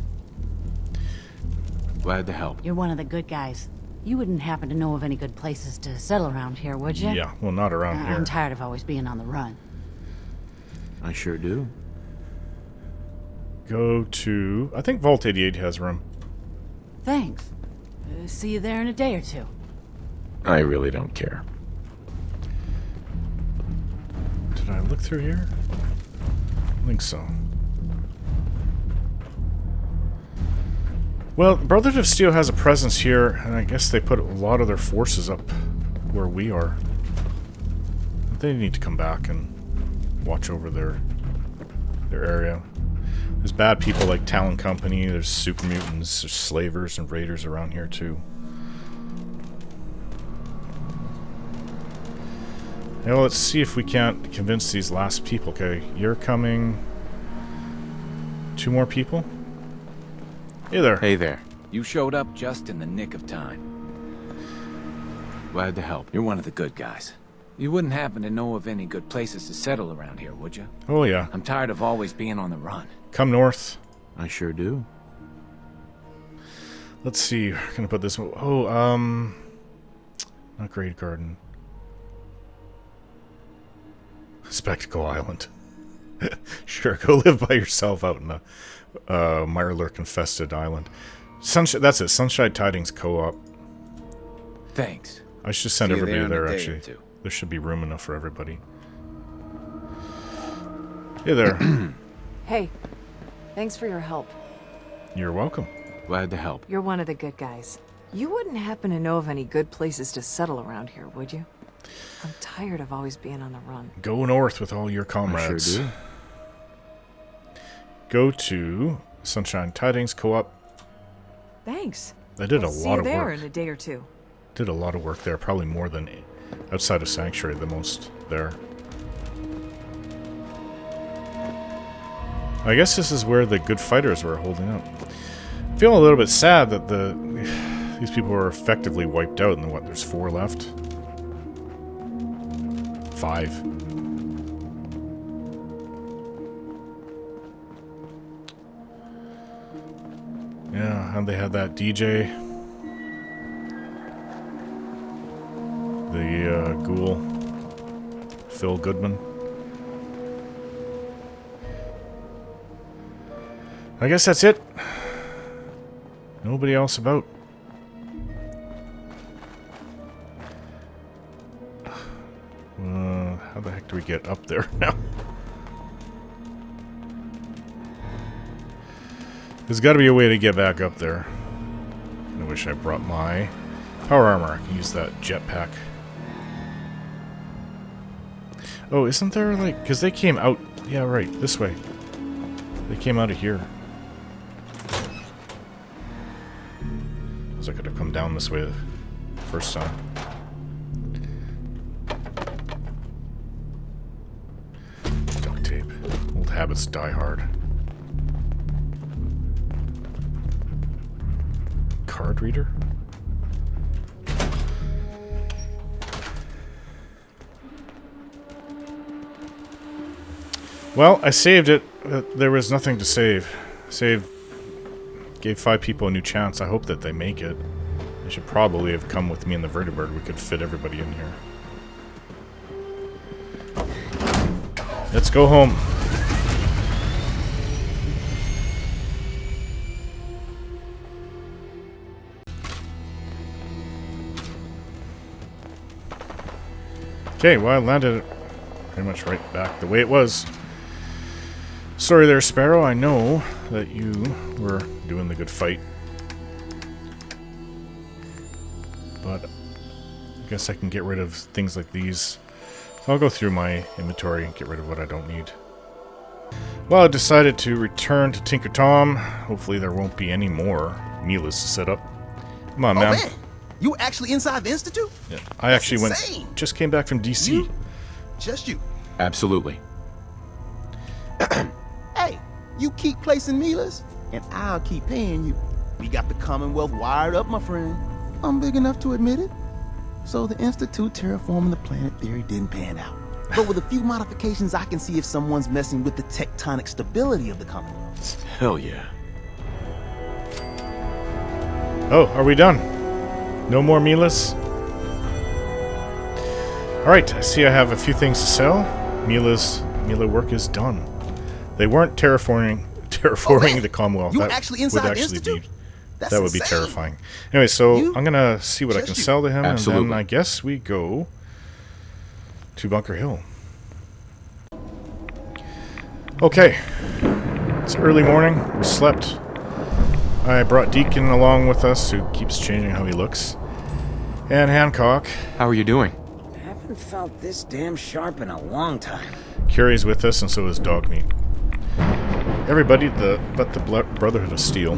Glad to help. You're one of the good guys. You wouldn't happen to know of any good places to settle around here, would you? Yeah, well, not around here. I'm tired of always being on the run. I sure do. Go to... I think Vault 88 has room. Thanks. See you there in a day or two. I really don't care. Did I look through here? I think so. Well, Brotherhood of Steel has a presence here, and I guess they put a lot of their forces up where we are. They need to come back and watch over their area. There's bad people like Talon Company, there's super mutants, there's slavers and raiders around here too. Now let's see if we can't convince these last people. Okay, you're coming. 2 more people? Hey there. Hey there. You showed up just in the nick of time. Glad to help. You're one of the good guys. You wouldn't happen to know of any good places to settle around here, would you? Oh yeah. I'm tired of always being on the run. Come north. I sure do. Let's see. We're gonna put this. Oh, not Great Garden. Spectacle Island. Sure, go live by yourself out in the Mirelurk-infested island. Sunshine. That's it. Sunshine Tidings Co-op. Thanks. I should send See you everybody there in a there. day or Actually, two. there should be room enough for everybody. Hey there. Hey, thanks for your help. You're welcome. Glad to help. You're one of the good guys. You wouldn't happen to know of any good places to settle around here, would you? I'm tired of always being on the run. Go north with all your I comrades. sure do. Go to Sunshine Tidings Co-op. Thanks. I did a See lot you of there work. in a day or two. Did a lot of work there, probably more than outside of Sanctuary, the most there. I guess this is where the good fighters were holding up. I feel a little bit sad that these people were effectively wiped out, and what, there's 4 left? 5. Yeah, and they had that DJ. The ghoul. Phil Goodman. I guess that's it. Nobody else about. How the heck do we get up there now? There's got to be a way to get back up there. I wish I brought my power armor. I can use that jetpack. Oh, isn't there like... Because they came out... Yeah, right. This way. They came out of here. So I could have come down this way the first time. Duct tape. Old habits die hard. Card reader? Well, I saved it. There was nothing to save. Gave 5 people a new chance. I hope that they make it. They should probably have come with me in the vertibird. We could fit everybody in here. Let's go home. Okay, well, I landed it pretty much right back the way it was. Sorry there, Sparrow. I know that you were doing the good fight. But I guess I can get rid of things like these. I'll go through my inventory and get rid of what I don't need. Well, I decided to return to Tinker Tom. Hopefully there won't be any more Milas to set up. Come on, man. Man, you actually inside the Institute? Yeah, I actually insane. just came back from DC. Just you. Absolutely. Hey, you keep placing Milas, and I'll keep paying you. We got the Commonwealth wired up, my friend. I'm big enough to admit it. So the Institute terraforming the planet theory didn't pan out. But with a few modifications, I can see if someone's messing with the tectonic stability of the Commonwealth. Hell yeah. Oh, are we done? No more Milas? Alright, I see I have a few things to sell. Mila work is done. They weren't terraforming the Commonwealth. You That actually inside would the actually Institute? be That's that would be insane. terrifying. Anyway, so You- I'm gonna see what I can Just you. sell to him, and Absolutely. then I guess we go to Bunker Hill. Okay, it's early morning. We slept. I brought Deacon along with us, who keeps changing how he looks, and Hancock. How are you doing? Haven't felt this damn sharp in a long time. Carrie's with us, and so is Dogmeat. Everybody but the Brotherhood of Steel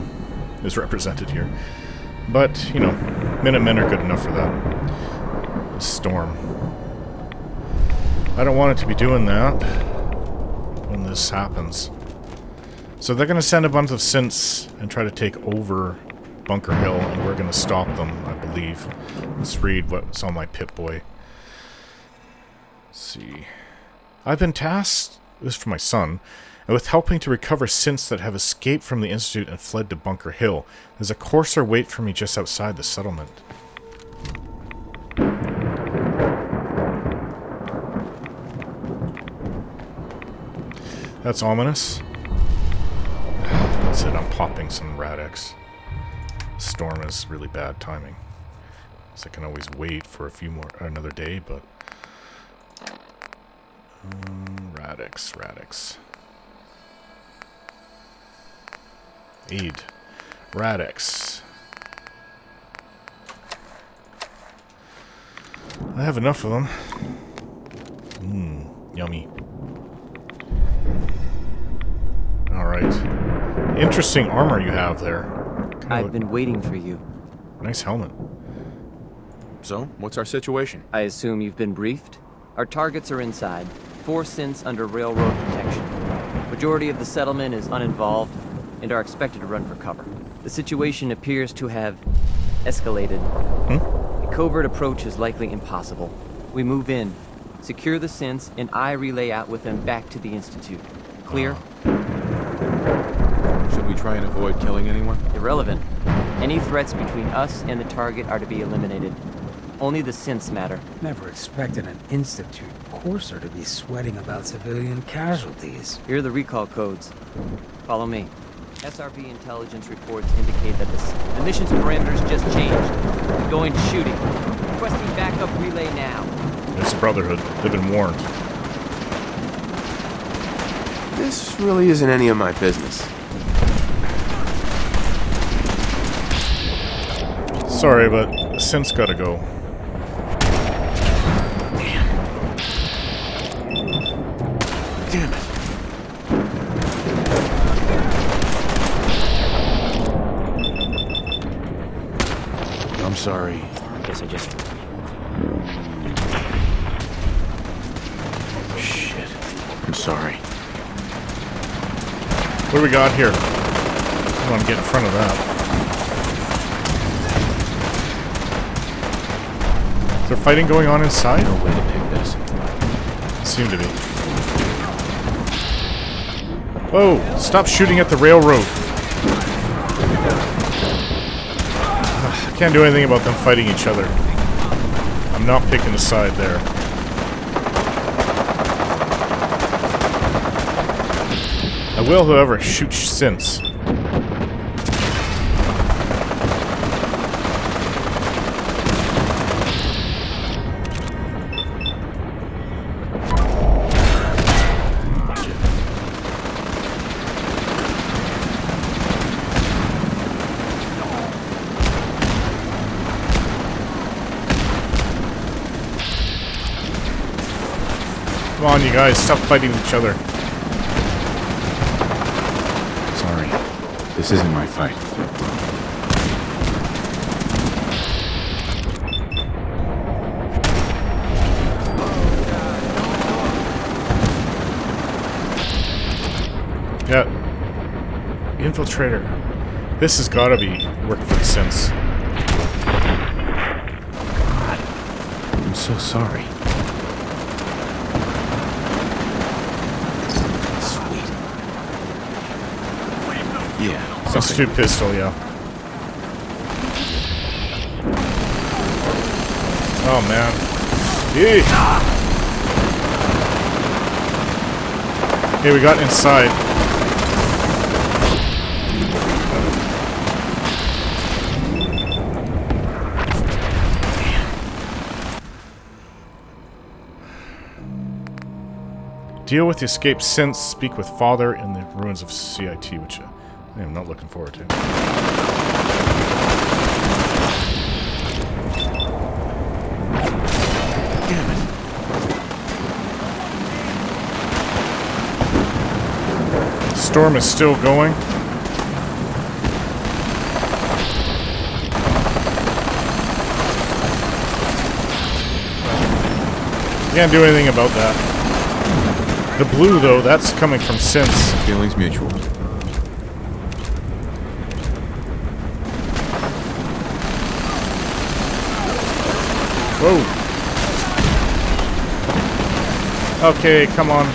is represented here. But, you know, Minutemen are good enough for that. Storm. I don't want it to be doing that when this happens. So they're going to send a bunch of synths and try to take over Bunker Hill, and we're going to stop them, I believe. Let's read what's on my Pip-Boy. Let's see. I've been tasked, this is for my son, with helping to recover synths that have escaped from the Institute and fled to Bunker Hill. There's a courser wait for me just outside the settlement. That's ominous. That's it, I'm popping some Radix. Storm is really bad timing. So I can always wait for another day, but... Radix. Aid. Radix. I have enough of them. Yummy. Alright. Interesting armor you have there. I've been waiting for you. Nice helmet. So, what's our situation? I assume you've been briefed? Our targets are inside. 4 synths under railroad protection. Majority of the settlement is uninvolved and are expected to run for cover. The situation appears to have escalated. A covert approach is likely impossible. We move in, secure the synths, and I relay out with them back to the Institute. Clear? Should we try and avoid killing anyone? Irrelevant. Any threats between us and the target are to be eliminated. Only the synths matter. Never expected an Institute courser to be sweating about civilian casualties. Here are the recall codes. Follow me. SRB intelligence reports indicate that the mission's parameters just changed. Going to shooting. Requesting backup relay now. It's the Brotherhood. They've been warned. This really isn't any of my business. Sorry, but the synth's gotta go. Damn it. I'm sorry. I guess I just... Shit. I'm sorry. What do we got here? I want to get in front of that. Is there fighting going on inside? No way to pick this. Seem to be. Whoa! Stop shooting at the railroad! I can't do anything about them fighting each other. I'm not picking a side there. I will, however, shoot synths. Come on, you guys, stop fighting each other. Sorry. This isn't my fight. infiltrator. This has got to be working for the synths. I'm so sorry. Sweet. Yeah. Substitute pistol, yeah. Oh man. Yee. Okay, we got inside. Deal with the escaped synths. Speak with Father in the ruins of CIT, which I'm not looking forward to. Damn it. Storm is still going. Can't do anything about that. The blue, though, that's coming from synths. Feelings mutual. Whoa. Okay, come on.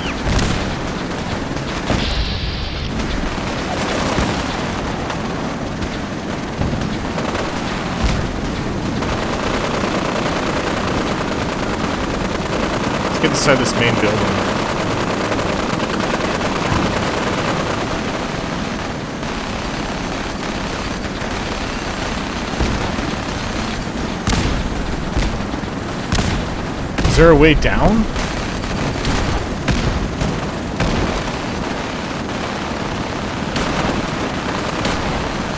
Let's get inside this main building. Is there a way down?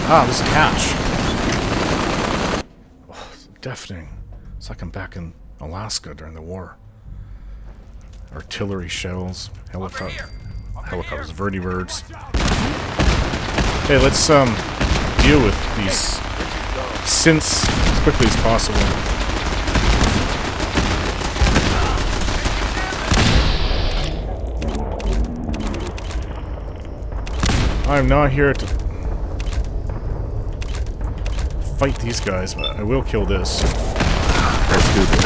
Ah, there's a hatch. Oh, it's deafening. It's like I'm back in Alaska during the war. Artillery shells, helicopters, vertibirds. Okay, let's deal with these synths as quickly as possible. I'm not here to fight these guys, but I will kill this. Let's do this.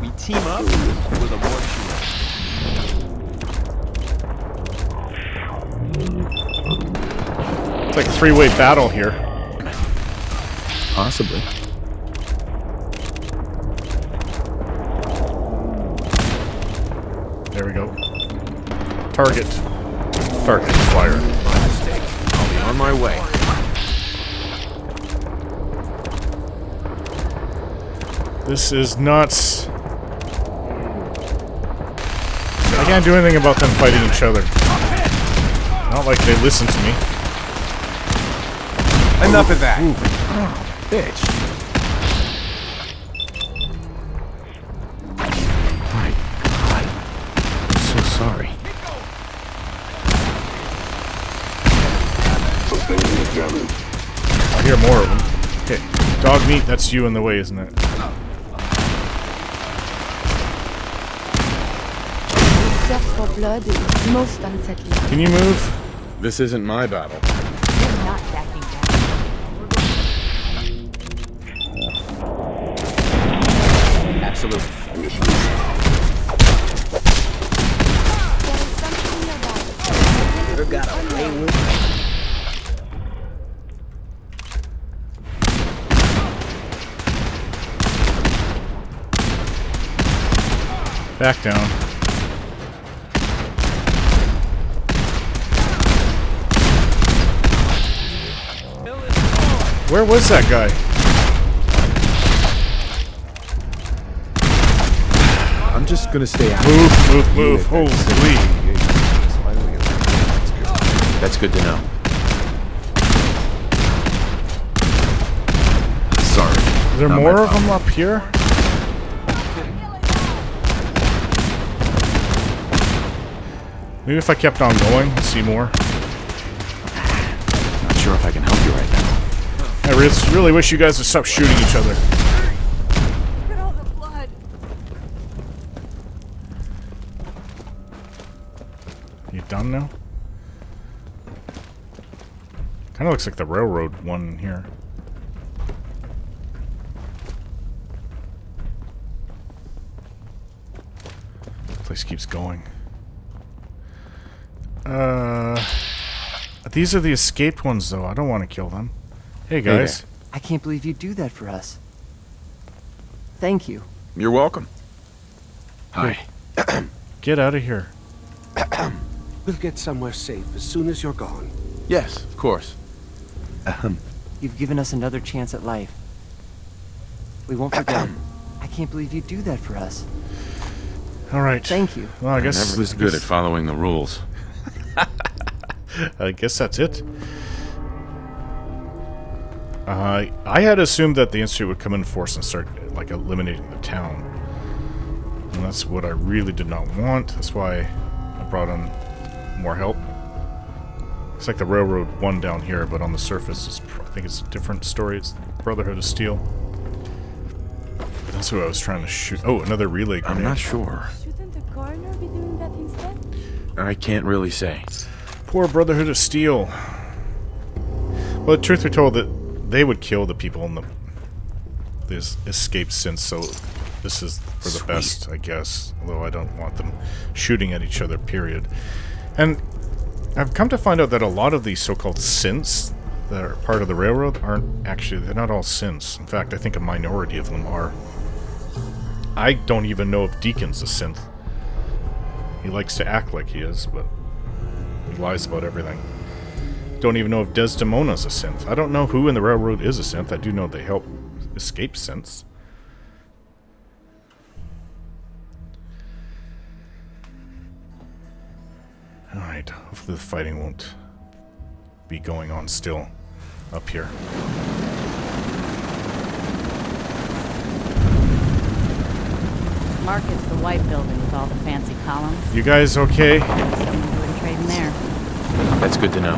We team up with a more It's like a three-way battle here. Possibly. There we go. Target. Target fire. I'll be on my way. This is nuts. I can't do anything about them fighting each other. Not like they listen to me. Enough of that. Bitch. My God. I'm so sorry. I hear more of them. Okay. Dog meat, that's you in the way, isn't it? The thirst for blood is most unsettling. Can you move? This isn't my battle. You're not backing down. Absolutely. There is something nearby. Ever got away with it? Back down. Where was that guy? I'm just gonna stay out. Move. Holy. That's good to know. Sorry. Is there Not more my of them up here? Maybe if I kept on going, we'd see more. Not sure if I can help you right now. I really wish you guys would stop shooting each other. Look at all the blood. You done now? Kind of looks like the railroad one here. Place keeps going. These are the escaped ones, though. I don't want to kill them. Hey, guys. Hey, I can't believe you do that for us. Thank you. You're welcome. Hi. Get out of here. We'll get somewhere safe as soon as you're gone. Yes, of course. You've given us another chance at life. We won't forget. I can't believe you do that for us. All right. Thank you. Well, I guess never was good at following the rules. I guess that's it. I had assumed that the Institute would come in force and start, like, eliminating the town. And that's what I really did not want. That's why I brought in more help. It's like the Railroad one down here, but on the surface, I think it's a different story. It's the Brotherhood of Steel. That's who I was trying to shoot. Oh, another relay grenade. I'm not sure. Shouldn't the coroner be doing that instead? I can't really say. Poor Brotherhood of Steel. Well, the truth be told, that they would kill the people in the escaped since, so this is for the best, I guess. Although I don't want them shooting at each other, period. And I've come to find out that a lot of these so-called synths that are part of the railroad aren't actually, they're not all synths. In fact, I think a minority of them are. I don't even know if Deacon's a synth. He likes to act like he is, but he lies about everything. Don't even know if Desdemona's a synth. I don't know who in the railroad is a synth. I do know they help escape synths. Alright, hopefully the fighting won't be going on still up here. Mark is the white building with all the fancy columns. You guys okay? Someone doing trading there. That's good to know.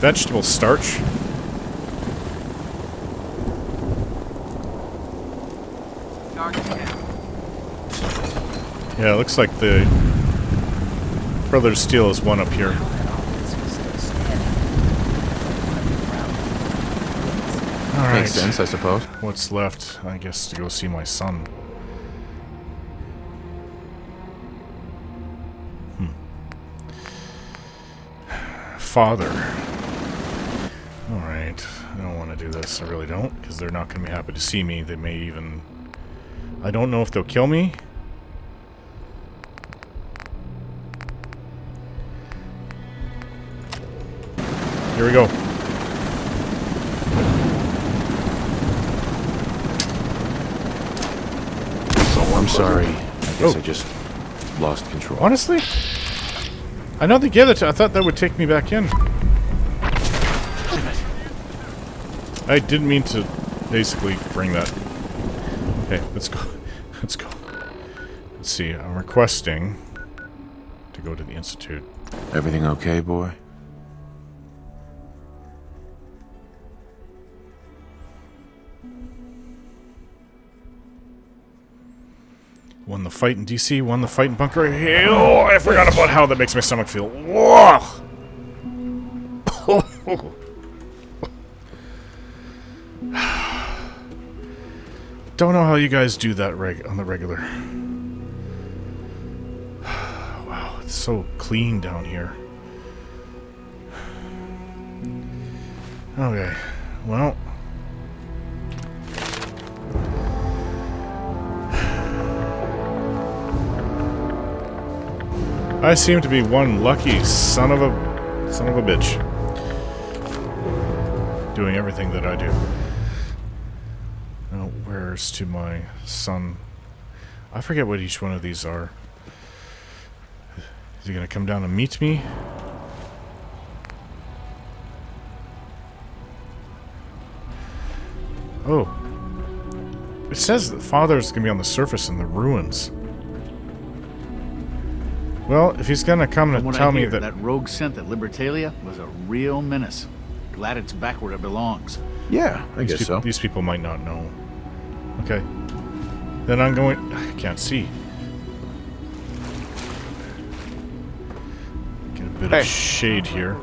Vegetable starch. Yeah, it looks like the Brother of Steel is one up here. Alright. Makes sense, I suppose. What's left? I guess to go see my son. Father. Alright. I don't want to do this. I really don't. Because they're not going to be happy to see me. They may even... I don't know if they'll kill me. Here we go. I'm sorry. I guess I just lost control. Honestly? I know they gave it to... I thought that would take me back in. I didn't mean to basically bring that. Okay, let's go. Let's go. Let's see. I'm requesting to go to the Institute. Everything okay, boy? Won the fight in DC, won the fight in Bunker. Oh, I forgot about how that makes my stomach feel. Whoa! Don't know how you guys do that on the regular. Wow, it's so clean down here. Okay, well... I seem to be one lucky son of a bitch. Doing everything that I do. Now, where's to my son? I forget what each one of these are. Is he gonna come down and meet me? Oh. It says that Father's gonna be on the surface in the ruins. Well, if he's gonna come and tell me that... that rogue synth at Libertalia was a real menace. Glad it's back where it belongs. Yeah, I guess so. These people might not know. Okay. Then I'm going... I can't see. Get a bit of shade here.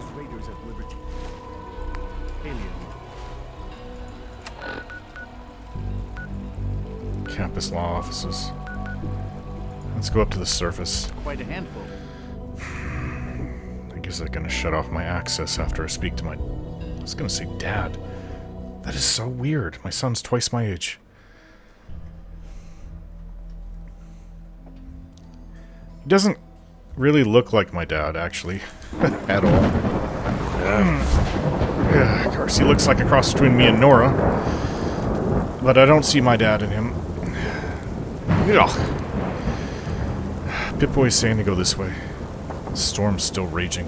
Campus law offices. Let's go up to the surface. Quite a handful. I guess I'm gonna shut off my access after I speak to my... I was gonna say dad. That is so weird. My son's twice my age. He doesn't really look like my dad, actually. At all. Yeah, of course, he looks like a cross between me and Nora. But I don't see my dad in him. Ugh. Pip-Boy's saying to go this way. The storm's still raging.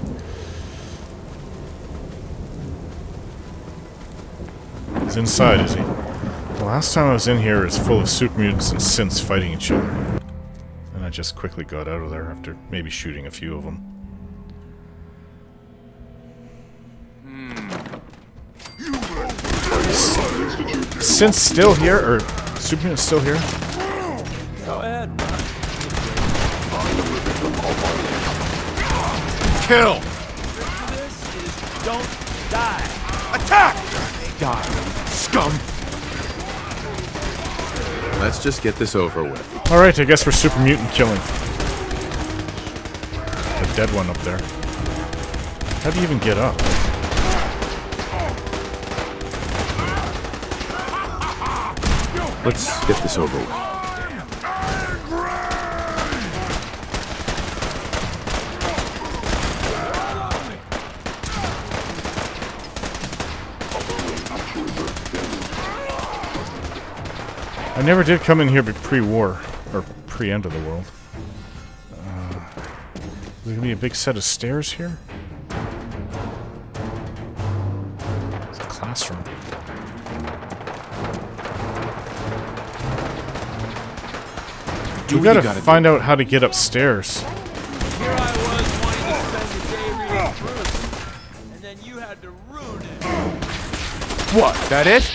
He's inside, is he? The last time I was in here is full of super mutants and synths fighting each other. And I just quickly got out of there after maybe shooting a few of them. Synths still here? Or super mutants still here? Go ahead. Kill! This is don't die. Attack! Die, scum! Let's just get this over with. Alright, I guess we're super mutant killing. A dead one up there. How do you even get up? Let's get this over with. I never did come in here pre-war, or pre-end of the world. There's gonna be a big set of stairs here? It's a classroom. We gotta find out how to get upstairs. Here I was wanting to spend the day reading through, and then you had to ruin it. What? That it?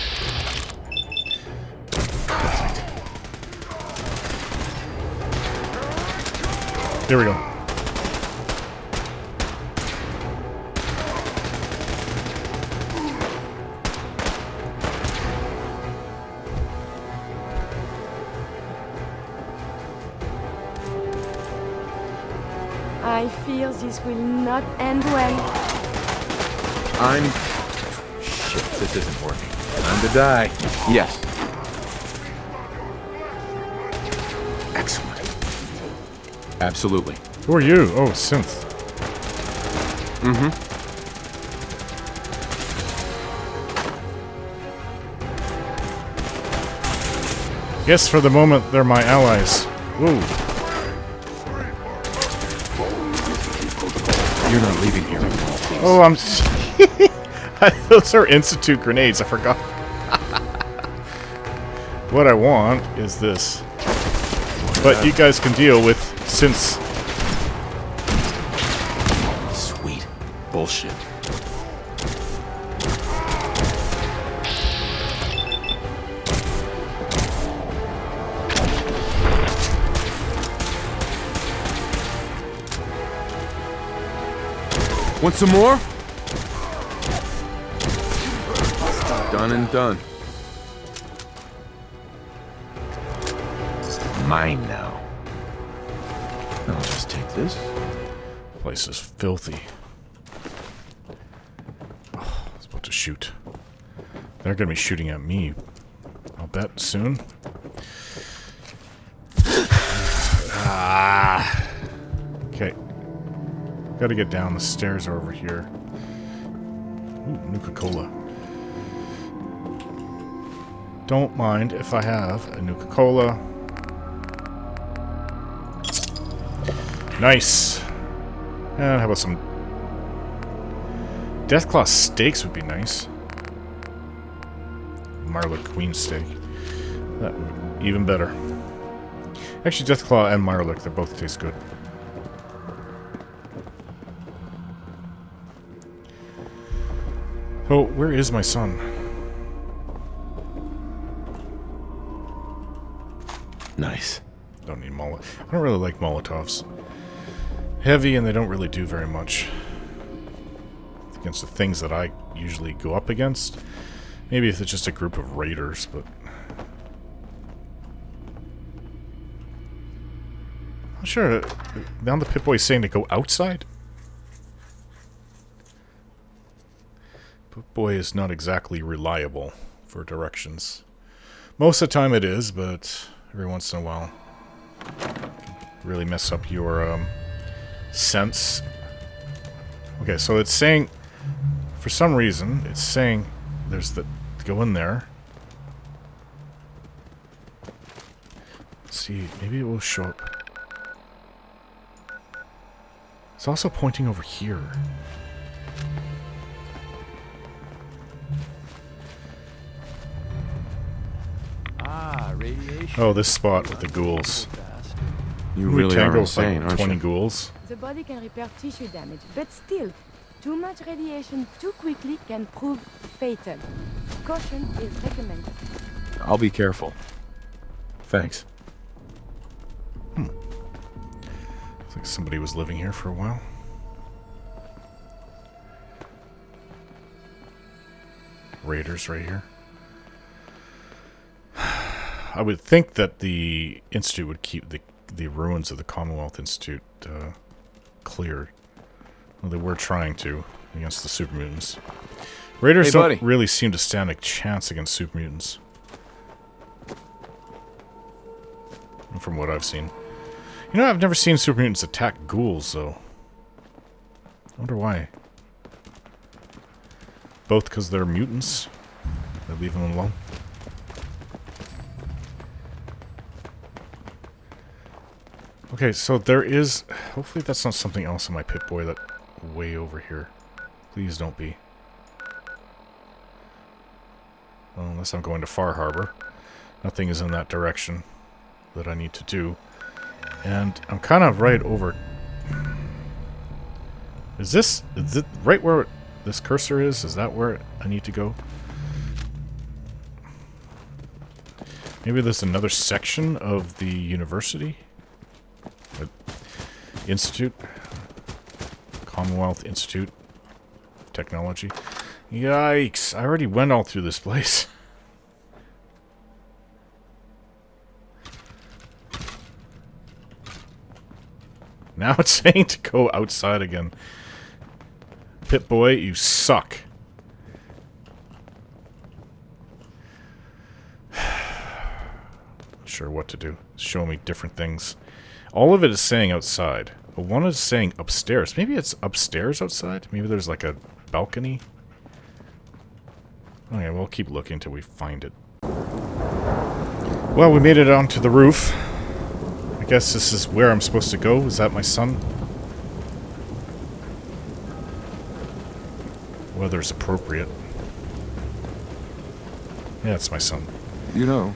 There we go. I fear this will not end well. Shit, this isn't working. Time to die. Yes. Excellent. Absolutely. Who are you? Oh, synth. Mm-hmm. Yes, for the moment, they're my allies. Woo. You're not leaving here. Oh, I'm... Those are Institute grenades, I forgot. What I want is this. But you guys can deal with synths. Sweet. Bullshit. Want some more? Done and done. Mine now. I'll just take this. Place is filthy. Oh, I was about to shoot. They're gonna be shooting at me. I'll bet soon. Okay. Gotta get down. The stairs are over here. Ooh, Nuka-Cola. Don't mind if I have a Nuka-Cola. Nice. And how about some Deathclaw steaks would be nice. Marla Queen steak. That would be even better. Actually, Deathclaw and Marlick, they both taste good. Oh, where is my son? Nice. Don't need Molotov. I don't really like Molotovs. Heavy and they don't really do very much. against the things that I usually go up against. Maybe if it's just a group of raiders, but... I'm sure. Now the Pip-Boy is saying to go outside? Pip-Boy is not exactly reliable for directions. Most of the time it is, but every once in a while really mess up your sense. Okay, so it's saying, for some reason, it's saying there's the, go in there. Let's see, maybe it will show up. It's also pointing over here. Radiation. Oh, this spot with the ghouls. You really are Tangle's insane, like aren't 20 you? ghouls. The body can repair tissue damage, but still, too much radiation too quickly can prove fatal. Caution is recommended. I'll be careful. Thanks. Looks like somebody was living here for a while. Raiders right here. I would think that the Institute would keep the ruins of the Commonwealth Institute cleared. Well, they were trying to against the super mutants. Raiders don't really seem to stand a chance against super mutants. From what I've seen. You know, I've never seen super mutants attack ghouls, though. I wonder why. Both because they're mutants. They leave them alone. Okay, so there is... Hopefully that's not something else in my Pip-Boy that... Way over here. Please don't be. Well, unless I'm going to Far Harbor. Nothing is in that direction that I need to do. And I'm kind of right over... Is it right where this cursor is? Is that where I need to go? Maybe there's another section of the university? Institute? Commonwealth Institute of Technology. Yikes! I already went all through this place. Now it's saying to go outside again. Pip-Boy, you suck. Not sure what to do. It's showing me different things. All of it is saying outside. But one is saying upstairs. Maybe it's upstairs outside? Maybe there's like a balcony? Okay, we'll keep looking until we find it. Well, we made it onto the roof. I guess this is where I'm supposed to go. Is that my son? Weather's appropriate. Yeah, it's my son. You know,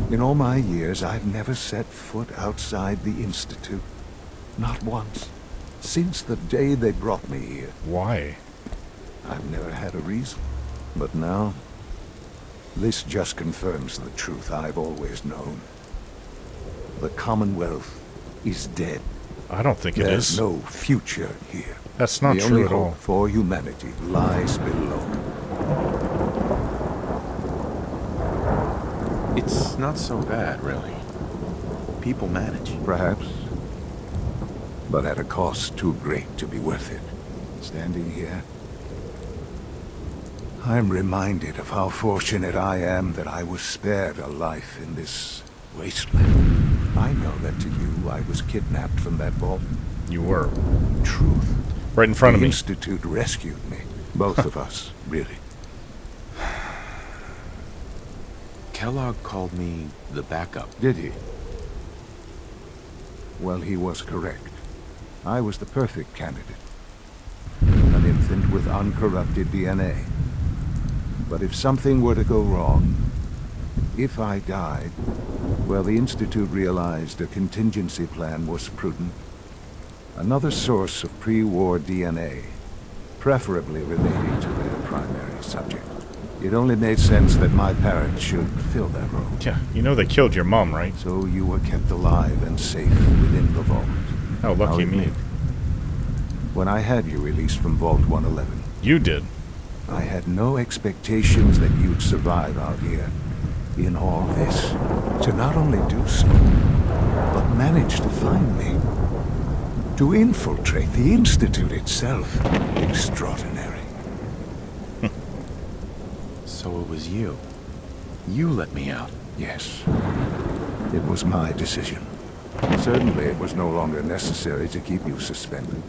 in all my years, I've never set foot outside the Institute. Not once. Since the day they brought me here. Why? I've never had a reason. But now, this just confirms the truth I've always known. The Commonwealth is dead. I don't think it is. There's no future here. That's not true at all. The only hope for humanity lies below. It's not so bad, really. People manage. Perhaps. But at a cost too great to be worth it. Standing here, I'm reminded of how fortunate I am that I was spared a life in this wasteland. I know that to you, I was kidnapped from that vault. You were. Truth. Right in front of me. The Institute rescued me. Both of us, really. Kellogg called me the backup. Did he? Well, he was correct. I was the perfect candidate. An infant with uncorrupted DNA. But if something were to go wrong, if I died, well, the Institute realized a contingency plan was prudent. Another source of pre-war DNA, preferably relating to their primary subject. It only made sense that my parents should fill that role. Yeah, you know they killed your mom, right? So you were kept alive and safe within the vault. Oh, lucky me. when I had you released from Vault 111. You did. I had no expectations that you'd survive out here. In all this, to not only do so, but manage to find me. To infiltrate the Institute itself. Extraordinary. So it was you. You let me out. Yes. It was my decision. Certainly it was no longer necessary to keep you suspended.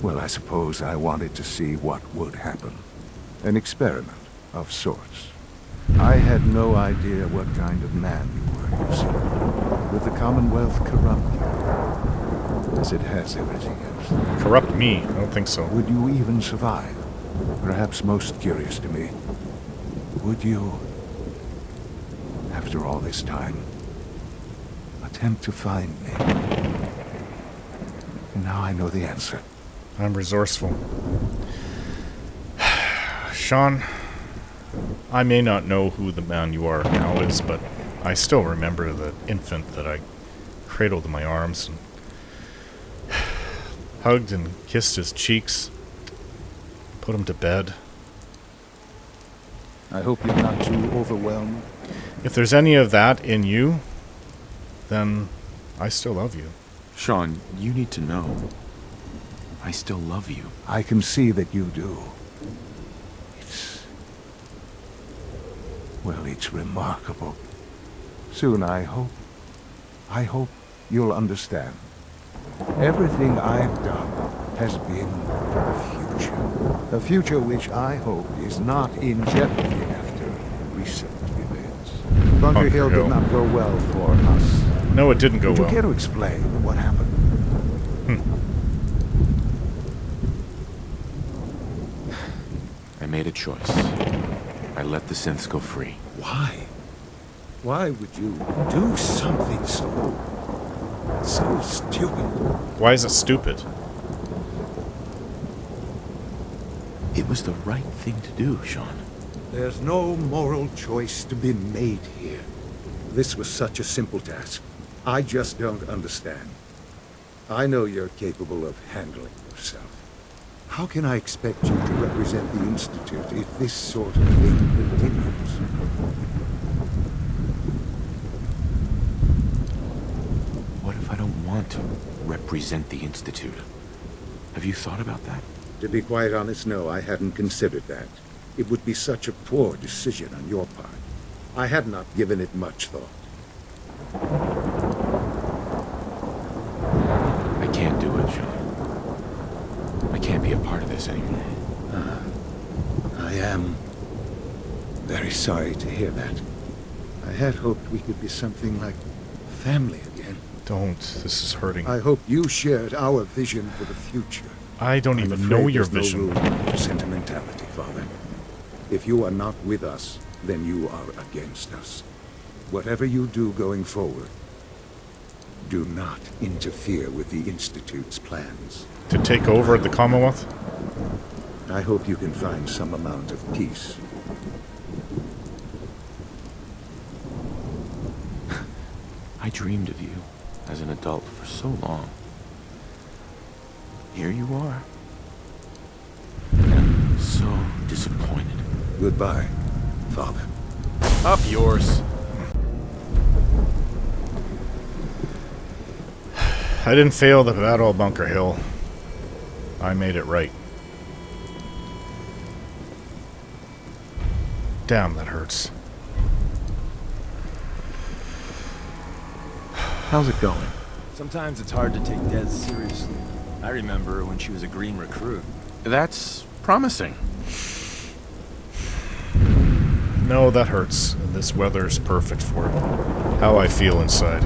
Well, I suppose I wanted to see what would happen. An experiment of sorts. I had no idea what kind of man you were, you see. Would the Commonwealth corrupt you? As it has everything else. Corrupt me? I don't think so. Would you even survive? Perhaps most curious to me. Would you, after all this time, attempt to find me? And now I know the answer. I'm resourceful. Sean, I may not know who the man you are now is, but I still remember the infant that I cradled in my arms and hugged and kissed his cheeks, put him to bed. I hope you're not too overwhelmed. If there's any of that in you, then I still love you. Sean, you need to know. I still love you. I can see that you do. It's remarkable. Soon, I hope you'll understand. Everything I've done has been for the future. A future which I hope is not in jeopardy after recent events. Bunker Hill did not go well for us. No, it didn't go well. Would you care to explain what happened? I made a choice. I let the synths go free. Why? Why would you do something so stupid? Why is it stupid? It was the right thing to do, Sean. There's no moral choice to be made here. This was such a simple task. I just don't understand. I know you're capable of handling yourself. How can I expect you to represent the Institute if this sort of thing continues? What if I don't want to represent the Institute? Have you thought about that? To be quite honest, no, I hadn't considered that. It would be such a poor decision on your part. I had not given it much thought. I can't do it, Sean. I can't be a part of this anymore. I am very sorry to hear that. I had hoped we could be something like family again. Don't. This is hurting. I hope you shared our vision for the future. I don't even know your vision. No room for sentimentality, Father. If you are not with us, then you are against us. Whatever you do going forward, do not interfere with the Institute's plans. To take over the Commonwealth? I hope you can find some amount of peace. I dreamed of you as an adult for so long. Here you are. And I'm so disappointed. Goodbye, Father. Up yours. I didn't fail the battle of Bunker Hill. I made it right. Damn, that hurts. How's it going? Sometimes it's hard to take Des seriously. I remember when she was a green recruit. That's promising. No, that hurts. This weather's perfect for it. How I feel inside.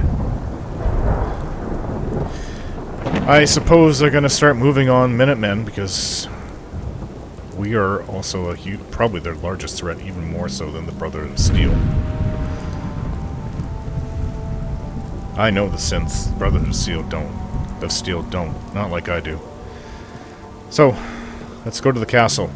I suppose they're gonna start moving on Minutemen because we are also a huge, probably their largest threat, even more so than the Brotherhood of Steel. I know the synths, Brotherhood of Steel don't. Not like I do. So, let's go to the castle.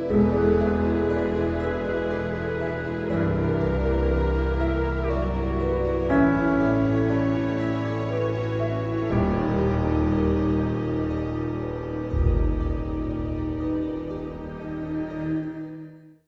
Bye.